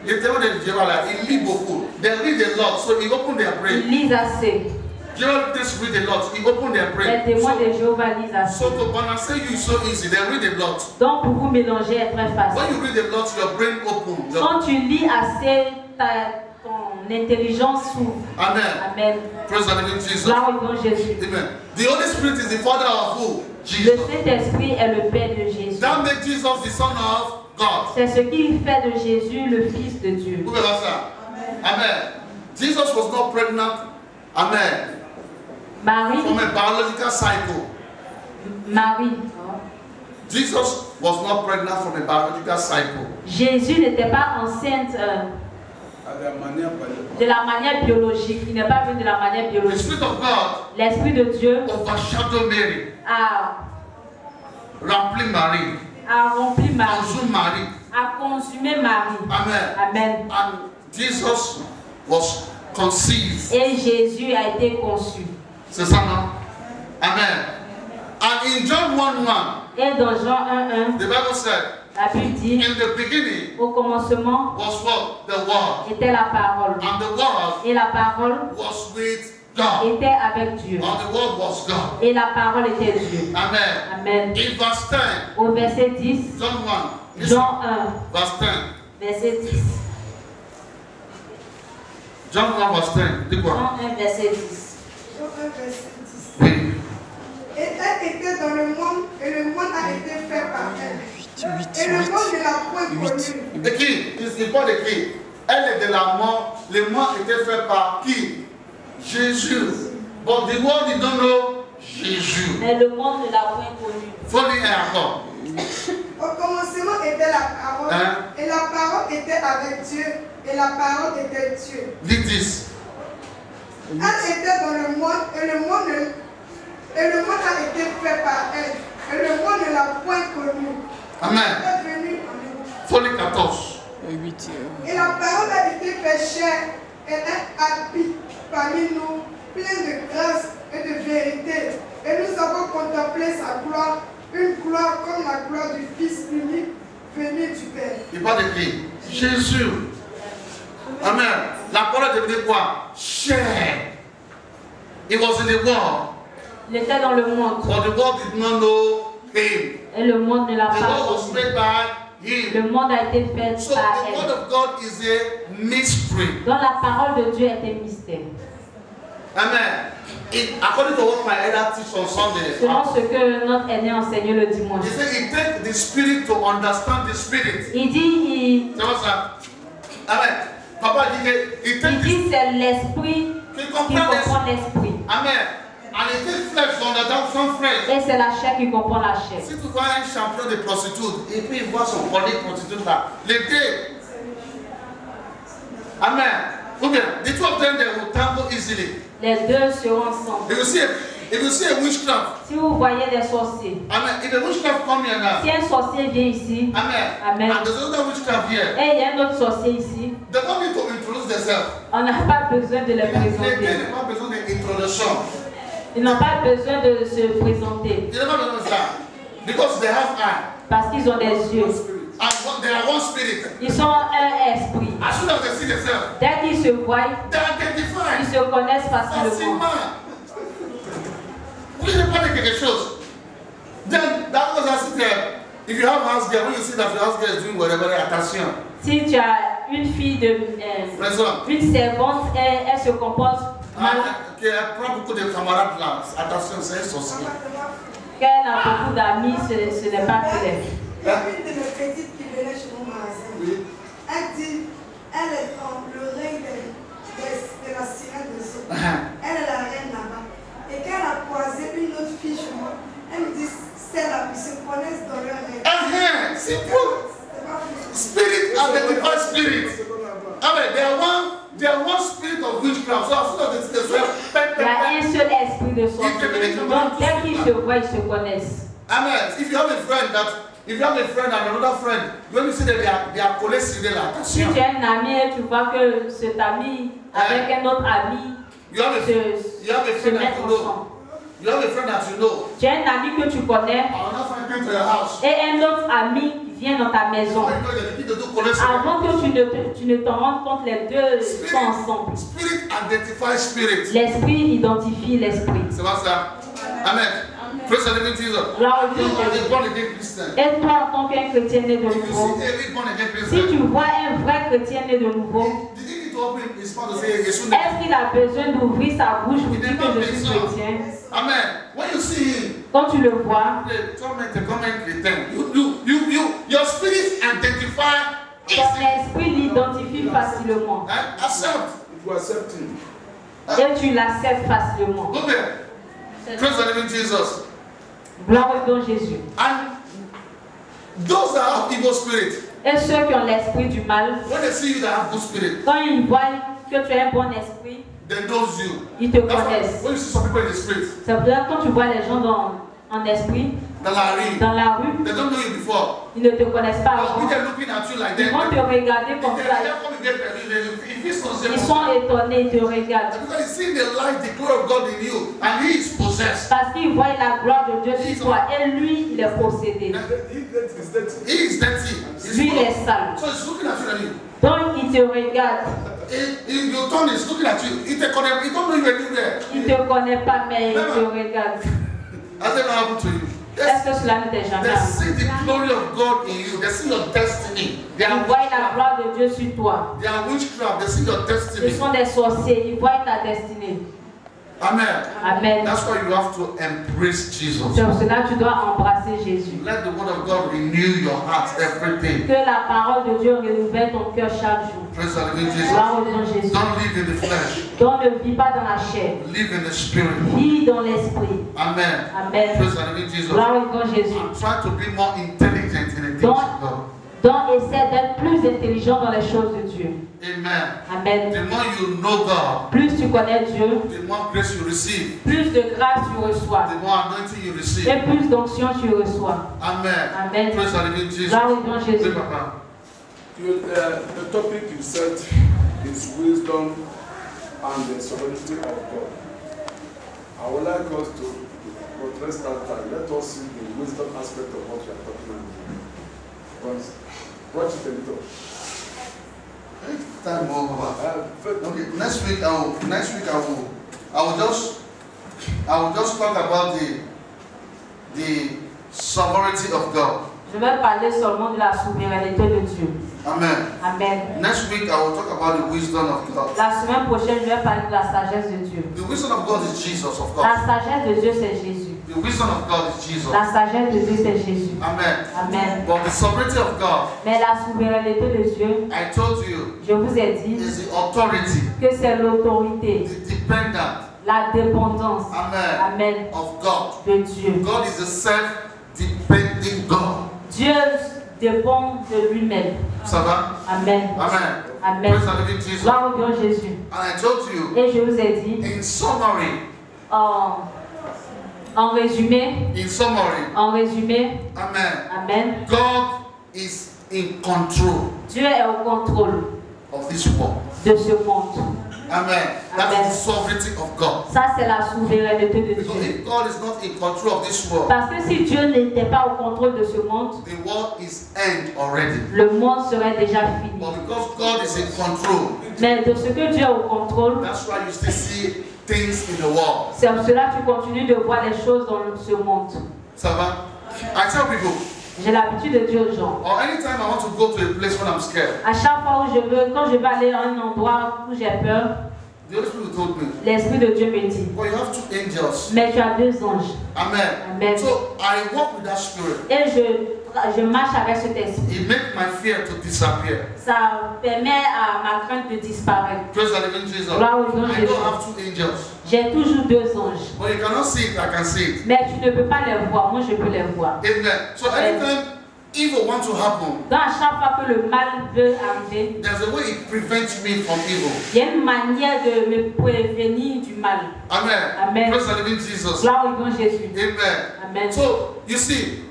Les témoins de Jéhovah là, ils lisent beaucoup. They read a lot, so they open their brain. Ils lisent assez. Jehovah just read a lot, he open their Les brain. témoins de Jéhovah lisent assez. So to balance you is so easy. They read a lot. Donc pour vous mélanger est très When facile. you read a lot, your brain opens. Quand tu lis assez, ton intelligence s'ouvre. Amen. Amen. Praise the living Jesus. Gloire au nom Jésus. Amen. The Holy Spirit is the Father of who? Le Jesus. Saint-Esprit est le Père de Jésus. That makes Jesus the Son of God. C'est ce qui fait de Jésus le Fils de Dieu. Who belongs that? Amen. Jesus was not pregnant. Amen. Marie, From a biological cycle. Marie. Jesus was not pregnant from a biological cycle. Jésus n'était pas enceinte de la manière biologique. Il n'est pas venu de la manière The biologique. Spirit of God L'Esprit de Dieu overshadowed Mary, a rempli Marie, rempli Marie, consumed Marie. a consumé Marie. Amen. Amen. And Jesus was conceived. Et Jésus a été conçu. C'est ça, non? Amen. And in John 1:1, Et dans Jean 1:1, the Bible said, La Bible dit, In the beginning au commencement was what? The Word. était la parole. And the Word Et la parole was with God. était avec Dieu. And the Word was God. Et la parole était Dieu. Amen. Amen. In verse 10, Au verset 10, John 1. Listen. Jean 1, Verse 10. verset 10. John 1 verse 10. Dis quoi? Jean 1, verset 10. Jean 1, verset 10. Oui. Et elle était dans le monde, et le monde a été fait par elle. Et le monde ne l'a point connue. De qui? Il parle de qui? Elle est de la mort. Le monde était fait par qui? Jésus. But the world did not know Jésus. Mais le monde ne l'a point connu. Faut lire encore. Au commencement était la parole, Hein? et la parole était avec Dieu, et la parole était Dieu. Dis 10. Elle était dans le monde, et le monde a été fait par elle, et le monde ne l'a point connue. Amen. Elle est venue en nous. Faut lire 14. 8. Et la parole a été faite chair, et elle habite parmi nous, pleine de grâce et de vérité. Et nous avons contemplé sa gloire, une gloire comme la gloire du Fils unique venu du Père. Il parle de qui? Jésus. Amen. La parole est devenue quoi? Chair. It was in the world. Il était dans le monde. But the world did not know him. Et le monde ne l'a The pas world was connu. made by him. Le monde a été fait So par the word elle. of God is a mystery. Donc la parole de Dieu est un mystère. Amen. According to what my elder teach on Sunday, Selon ce que notre aîné enseignait le dimanche. he said it takes the spirit to understand the spirit. Il dit, C'est quoi ça? Amen. Papa dit que it il takes the dit c'est l'esprit qui qui comprend comprend l'esprit. Amen. And it takes flesh to understand some flesh. Et c'est la chair qui comprend la chair. Si tu vois un champion de prostitute et puis il voit son collègue prostitute là, les deux. Amen. Ou bien, the two of them they will tangle easily. Les deux seront ensemble. If you see a witchcraft, Si vous voyez des sorciers, amen. If a witchcraft come here now, si un sorcier vient ici, amen. Amen. And there's another witchcraft here, et il y a un autre sorcier ici, they don't need to introduce themselves. on n'a pas besoin de les Les deux présenter. n'ont pas besoin d'introduction. Ils n'ont pas besoin de se présenter Ils n'ont pas besoin de ça. Because they have eye. parce qu'ils ont des yeux. And they are one spirit. Ils sont un esprit. As soon as they see themselves, Dès qu'ils se voient, they identify. ils se connaissent facilement. Facilement. Vous voulez parler de quelque chose? Then that was as if you have house girl, when you see that your house girl is doing whatever, attention. Si tu as une fille de Raison. une servante, elle se comporte mal, Elle prend beaucoup de camarades là. Attention, c'est un sorcier. qu'elle a beaucoup d'amis, ce n'est pas clair. Il y a une de mes petites qui venait chez mon magasin. Oui. Elle dit, elle est dans le règne de la sirène de Zé. Elle est la reine là-bas. Et quand elle a croisé une autre fille chez moi, elle me dit, c'est là, ils se connaissent dans leur règne. C'est pour spirit identify spirit. Amen. They are one spirit of witchcraft. So as soon as they see themselves, Il y a un seul esprit de sorcellerie. Donc dès qu'ils se voient, ils se connaissent. amen. If you have a friend and another friend, when you see that they are collègues, Si attention. tu as un ami et tu vois que cet ami avec un autre ami You have a se friend that mettent you know. ensemble. You have a friend that you know. Tu as un ami que tu connais Another friend came to your house. et un autre ami vient dans ta maison. Before you know it, the two collègues. Avant que tu ne t'en rendes compte, les deux sont ensemble. Spirit identifies spirit. L'esprit identifie l'esprit. C'est pas ça. Amen. Praise the living Jesus. Gloire au You Dieu. are a born again Christian. Et toi, en tant qu'un chrétien né de If you nouveau, see every born again si tu Christian, vois un vrai chrétien né de nouveau, did he need to open his mouth to say Yesu name? est-ce qu'il a besoin d'ouvrir sa bouche pour dire que je suis chrétien? Amen. When you see him, Quand tu le vois, your spirit identify ton esprit l'identifie facilement accept. If you accept him, et tu l'acceptes facilement. Go there. Praise the living Jesus. Gloire au Dieu Jésus. And those that have evil spirit, Et ceux qui ont l'esprit du mal, when they see you that have good spirit, quand ils voient que tu as un bon esprit, they knows you. ils te That's why connaissent. when you see some people in the street, C'est pour ça que quand tu vois les gens en esprit, dans la rue. dans la rue, They don't know you before. ils ne te connaissent pas But avant. when they're looking at you like Ils vont that, te regarder comme ça. Ils sont étonnés, ils te regardent. because he's seeing the light, the glory of God in you, and he is possessed. Parce qu'ils voient la gloire de Dieu sur toi et lui, il est possédé. He is dirty. He's Lui, full il est of- sale. So he's looking at you like you. Donc, il te regarde. Your turn is looking at you. He don't know you anywhere. Il ne te connaît pas, mais il te regarde. Has ever happened to you? Est-ce que cela ne t'est jamais They arrivé? see the glory of God in you. They see your destiny. They Ils are voient la witchcraft. gloire de Dieu sur toi. They are witchcraft. They see your Ce destiny. sont des sorciers, ils voient ta destinée. Amen. Amen. That's why you have to embrace Jesus. C'est pour cela que tu dois embrasser Jésus. Let the word of God renew your heart every day. Que la parole de Dieu renouvelle ton cœur chaque jour. Praise the living Gloire au Jesus. nom de Jésus. Don't live in the flesh. Donc ne vis pas dans la chair, Live in the spirit. vis dans l'esprit. Amen. Amen. Praise the living Jesus. Gloire au nom de Jésus. Try to be more intelligent in the things of God. Donc essaie d'être plus intelligent dans les choses de Dieu. Amen. Amen. The more you know God, Plus tu connais Dieu, the more grace you receive, plus de grâce tu reçois. the more anointing you receive. Et plus d'onction tu reçois. Amen. Amen. Praise the living Jesus. Gloire au nom de Jésus. Say, Papa. The topic you said is wisdom and the sovereignty of God. I would like us to address that time. Let us see the wisdom aspect of what we are talking about. Once, watch it a little. Time over. Okay, next week I will just talk about the sovereignty of God. Je vais parler seulement de la souveraineté de Dieu. Amen. Amen. Next week I will talk about the wisdom of God. La semaine prochaine, je vais parler de la sagesse de Dieu. The wisdom of God is Jesus, of course. La sagesse de Dieu, c'est Jésus. The wisdom of God is Jesus. La sagesse de Dieu, c'est Jésus. Amen. Amen. But the sovereignty of God, Mais la souveraineté de Dieu, I told you, je vous ai dit is the authority, que c'est l'autorité, the dependent, la dépendance, amen, Amen, of God. de Dieu. God is a self-depending God. Dieu dépend de lui-même. Ça va? Amen. Amen. Amen. Praise the living Jesus. Gloire au nom de Jésus. And I told you, Et je vous ai dit, in summary, en résumé, amen, Amen, God is in control Dieu est au contrôle of this world. de ce monde. Amen. That Amen. is the sovereignty of God. Ça, c'est la souveraineté de Because Dieu. if God is not in control of this world, Parce que si Dieu n'était pas au contrôle de ce monde, the world is end already. le monde serait déjà fini. But because God is in control, Mais de ce que Dieu est au contrôle, that's why you still see things in the world. c'est pour cela que tu continues de voir les choses dans ce monde. Ça va? I tell people, J'ai l'habitude de dire aux gens, or anytime I want to go to a place when I'm scared, à chaque fois où quand je vais aller à un endroit où j'ai peur, the Holy Spirit told me, l'Esprit de Dieu me dit, well, you have two angels. mais tu as deux anges. Amen. Amen. So I walk with that spirit. Et je marche avec cet esprit. It makes my fear to disappear. Ça permet à ma crainte de disparaître. Praise the living Jesus. Gloire au nom de I Jésus. don't have two angels. J'ai toujours deux anges. But you cannot see it, I can see it. Mais tu ne peux pas les voir. Moi, je peux les voir. Amen. So anytime evil wants to happen, Donc, à chaque fois que le mal veut arriver, there's a way it prevents me from evil. il y a une manière de me prévenir du mal. Amen. Amen. Praise the living Jesus. Gloire au nom de Jésus. Amen. Amen. So you see,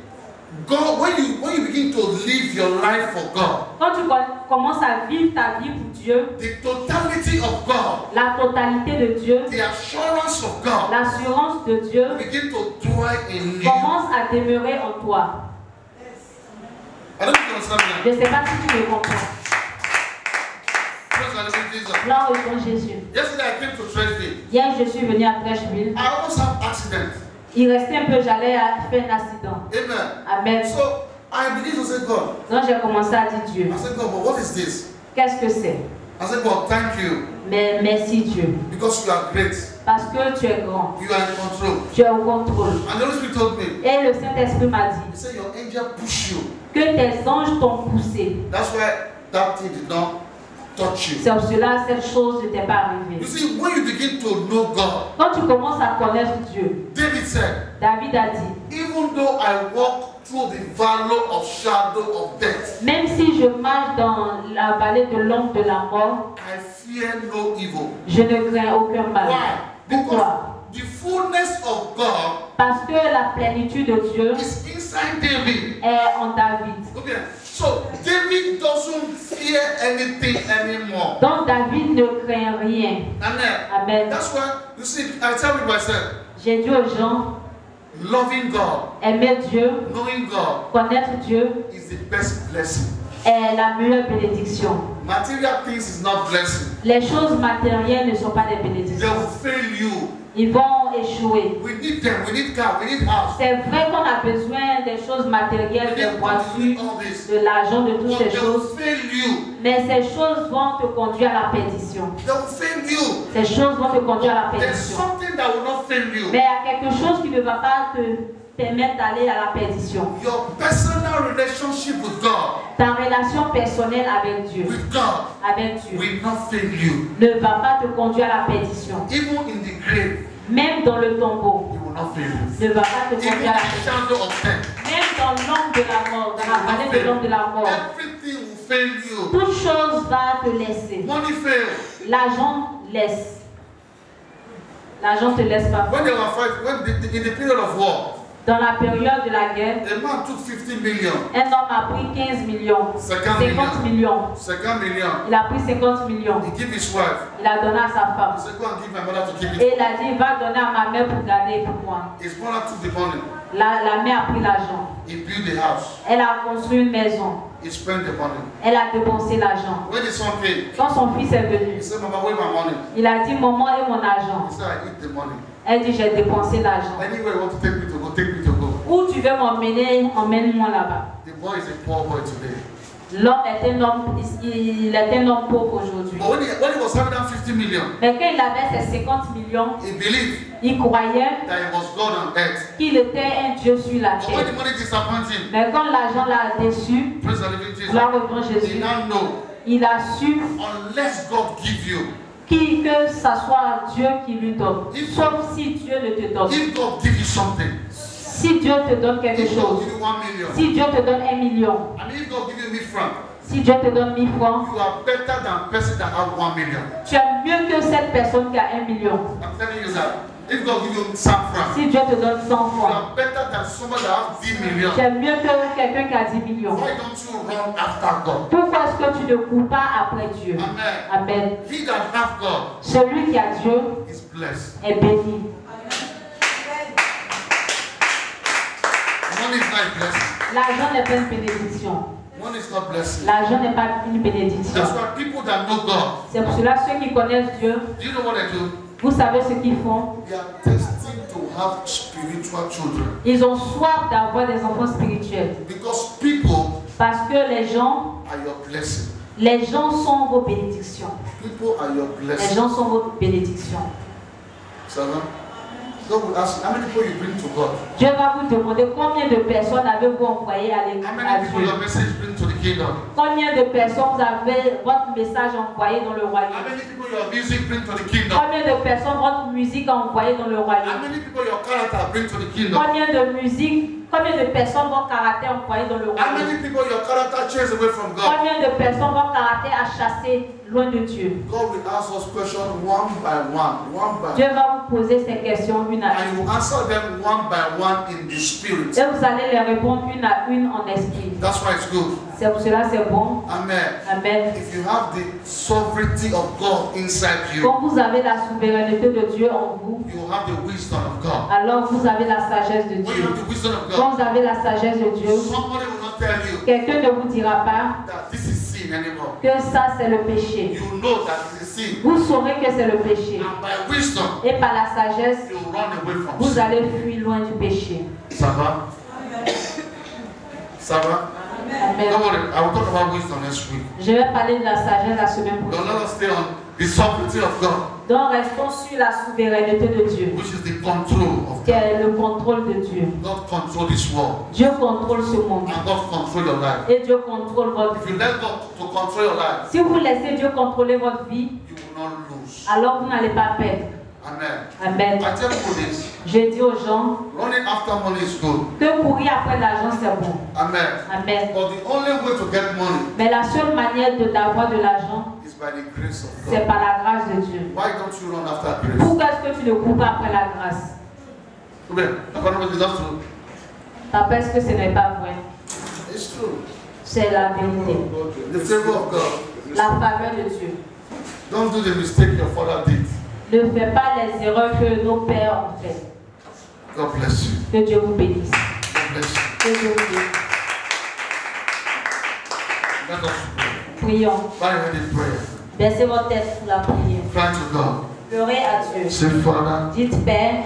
God, when you begin to live your life for God, Quand tu commences à vivre ta vie pour Dieu, the totality of God, la totalité de Dieu, the assurance of God, l'assurance de Dieu begin to dwell in you. commence à demeurer en toi. I don't know if you understand me. Je ne sais pas si tu me comprends. Praise the living Jesus. Gloire au nom de Jésus. Yesterday I came to Tradeville. Hier, je suis venue à Trècheville. I almost have accident. Il restait un peu, j'allais faire un accident. Amen. Amen. So I began to say, God. Donc j'ai commencé à dire Dieu, I said, God, but what is this? qu'est-ce que c'est? I said, God, thank you Mais merci Dieu, because you are great. parce que tu es grand, You are in control. tu es au contrôle. And the Holy Spirit told me, Et le Saint-Esprit m'a dit He said, your angel push you. que tes anges t'ont poussé. That's why that thing did not touch you. C'est pour cela que cette chose ne t'est pas You arrivée. see, when you begin to know God, Quand tu commences à connaître Dieu, David said, David a dit, even though I walk through the valley of shadow of death, même si je marche dans la vallée de l'ombre de la mort, I fear no evil. je ne crains aucun mal. Why? Because Pourquoi? the fullness of God Parce que la plénitude de Dieu is inside David. est en David. Okay. So David doesn't fear anything anymore. Donc David ne craint rien. Amen. Amen. That's why you see, I tell you myself, J'ai dit aux gens, loving God, aimer Dieu, knowing God connaître Dieu is the best blessing. est la meilleure bénédiction. Material things is not blessing. Les choses matérielles ne sont pas des They bénédictions. will fail you. Ils vont échouer. We need them. We need car. We need house. C'est vrai qu'on a besoin des choses matérielles, We des need money, we need voitures, all this. de l'argent, de toutes But ces they choses. will fail you. Mais ces choses vont te conduire à la perdition. They will fail you. Ces choses vont te conduire à la There's perdition. something that will not fail you. Mais il y a quelque chose qui ne va pas te permettre d'aller à la perdition. Your personal relationship with God, Ta relation personnelle avec Dieu, with God, will not fail you. ne va pas te conduire à la perdition. Even in the grave, Même dans le tombeau, it will not fail you. ne va pas te Even conduire à la in the perdition. shadow of death, Même dans l'ombre de la mort, dans la vallée de l'ombre de la mort, everything will fail you. toute chose va te laisser. Money fails. L'argent laisse. L'argent te laisse pas. When they were fighting, in the period of war, Dans la période de la guerre, a man took 50 million, un homme a pris 15 millions, 50 millions. 2 million. Il a pris 50 millions. He gave his wife. Il a donné à sa He femme. said, go and give my mother to keep Et it. il a dit, va donner à ma mère pour garder pour moi. His mother took the money. La mère a pris l'argent. He built the house. Elle a construit une maison. He spent the money. Elle a dépensé l'argent. When the son came, Quand son fils est venu, he said, Mama, where's my money? il a dit, maman et mon argent. He said, I eat the money. Elle dit, j'ai dépensé l'argent. Anywhere you want to take me to go, take me to go. Où tu veux m'emmener, emmène-moi là-bas. The boy is a poor boy today. L'homme est un homme, il est un homme pauvre aujourd'hui. But when he was having that 50 million, Mais quand il avait ses 50 millions, he believed il croyait that he was God on earth. qu'il était un Dieu sur la But when terre. the money disappointed him, Mais quand l'argent l'a déçu, praise the living Jesus, gloire au grand he Jésus, now know, il a su unless God give you, que ça soit Dieu qui lui donne. Sauf si Dieu ne te donne. if God give you something, Si Dieu te donne quelque if God chose, give you 1 million, si Dieu te donne 1 million, and if God give you 1000 francs, si Dieu te donne 1000 francs, you are better than person that have 1 million. tu es mieux que cette personne qui a 1 million. I'm telling you that. If God give you 100 francs, Si Dieu te donne 100 you francs, are better than somebody that have 10 million. tu es mieux que quelqu'un qui a 10 millions. Why don't you run after God? Pourquoi est-ce que tu ne cours pas après Dieu? Amen. Amen. He that have God Celui qui a Dieu is blessed. est béni. Money is not a blessing. L'argent n'est pas une bénédiction. Money is not blessing. L'argent n'est pas une bénédiction. That's why people that know God, C'est pour cela ceux qui connaissent Dieu, do you know what they do? vous savez ce qu'ils font? They are testing to have spiritual children. Ils ont soif d'avoir des enfants spirituels. Because people Parce que les gens are your blessing. sont vos bénédictions. People are your Les blessing. gens sont vos bénédictions. Seven. God will ask you, how many people you bring to God? Dieu va vous demander combien de personnes avez-vous envoyé à How l'église, many à people Dieu. your message bring to the kingdom? Combien de personnes vous avez votre message envoyé dans le How royaume. many people your music bring to the kingdom? Combien de personnes votre musique a envoyé dans le How royaume. many people your character bring to the kingdom? Combien de personnes votre caractère envoyé dans le How royaume. many people your character chased away from God? Combien de personnes votre caractère a chassé loin de Dieu. God will ask us questions one by one. Dieu va vous poser ces questions une à And you une. answer them one by one in the spirit. Et vous allez les répondre une à une en esprit. That's why it's good. C'est pour cela c'est bon. Amen. Amen. If you have the sovereignty of God inside you, Quand vous avez la souveraineté de Dieu en vous, you will have the wisdom of God. alors vous avez la sagesse de When you Dieu. have the wisdom of Quand God, vous avez la sagesse de Dieu, somebody will not tell you quelqu'un ne vous dira pas that this is sin anymore. que ça c'est le péché. You know that it is sin. Vous saurez que c'est le péché. And by wisdom, Et par la sagesse, you will run away from vous sin. allez fuir loin du péché. Ça va? Ça va? Amen. Don't worry, I will talk about wisdom next week. Je vais parler de la sagesse la semaine Don't prochaine. let us stay on the sovereignty of God, Donc restons sur la souveraineté de Dieu, which is the control of qui God. est le contrôle de Dieu. God control this world. Dieu contrôle ce monde. And God control your life. Et Dieu contrôle votre If vie. you let God to control your life, Si vous laissez Dieu contrôler votre vie, you will not lose. alors vous n'allez pas perdre. Amen. Amen. I tell you this, Je dis aux gens running after money is good. que courir après l'argent c'est bon. Amen. Amen. But the only way to get money Mais la seule manière d'avoir de l'argent, is by the grace of c'est God. par la grâce de Dieu. Why don't you run after grace? Pourquoi est-ce que tu ne cours pas après la grâce? Papa, est-ce que ce n'est pas vrai? It's true. C'est la vérité. The favor of God. La faveur de Dieu. Don't do the mistake your father did. Ne fais pas les erreurs que nos pères ont fait. God bless you. Que Dieu vous bénisse. God bless you. Que Dieu vous bénisse. Let us pray. Prions. Bow your head in prayer. Baissez votre tête pour la prière. Cry to God. Pleurez à Dieu. Say, Father, Dites, Père,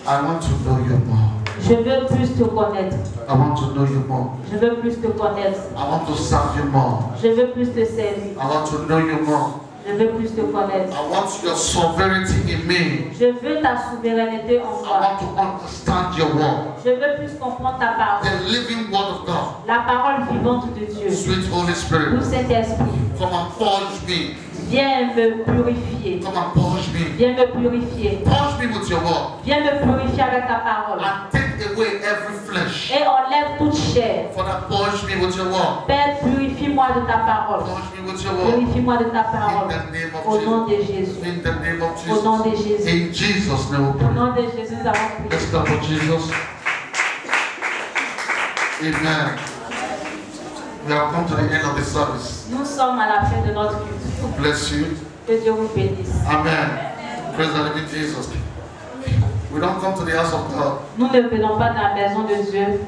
I want to know you more. je veux plus te connaître. I want to know you more. Je veux plus te connaître. I want to serve you more. Je veux plus te servir. I want to know you more. Je veux plus te connaître. I want your sovereignty in me. Je veux ta souveraineté en I moi. want to understand your word. Je veux plus comprendre ta parole. The living word of God. La parole vivante de Dieu. Sweet Holy Spirit. Tout Saint-Esprit, Come and purge me. viens me purifier. Come and purge me. Viens me purifier. Purge me with your word. Viens me purifier avec ta parole. And take away every flesh. Et enlève toute chair. Father, purge me with your word. Père, purifie-moi de ta parole. Purge me with your word. Purifie-moi de ta In parole. the name Au of nom Jesus. de Jésus. In the name of Au nom de Jesus. Jésus. In Jesus' name we Au pray. nom de Jésus, nous avons prié. Let's clap for Jesus. Amen. We have come to the end of the service. Nous sommes à la fin de notre culte. God bless you. Que Dieu vous bénisse. Amen. Praise the living Jesus. We don't come to the house of God Nous ne venons pas dans la maison de Dieu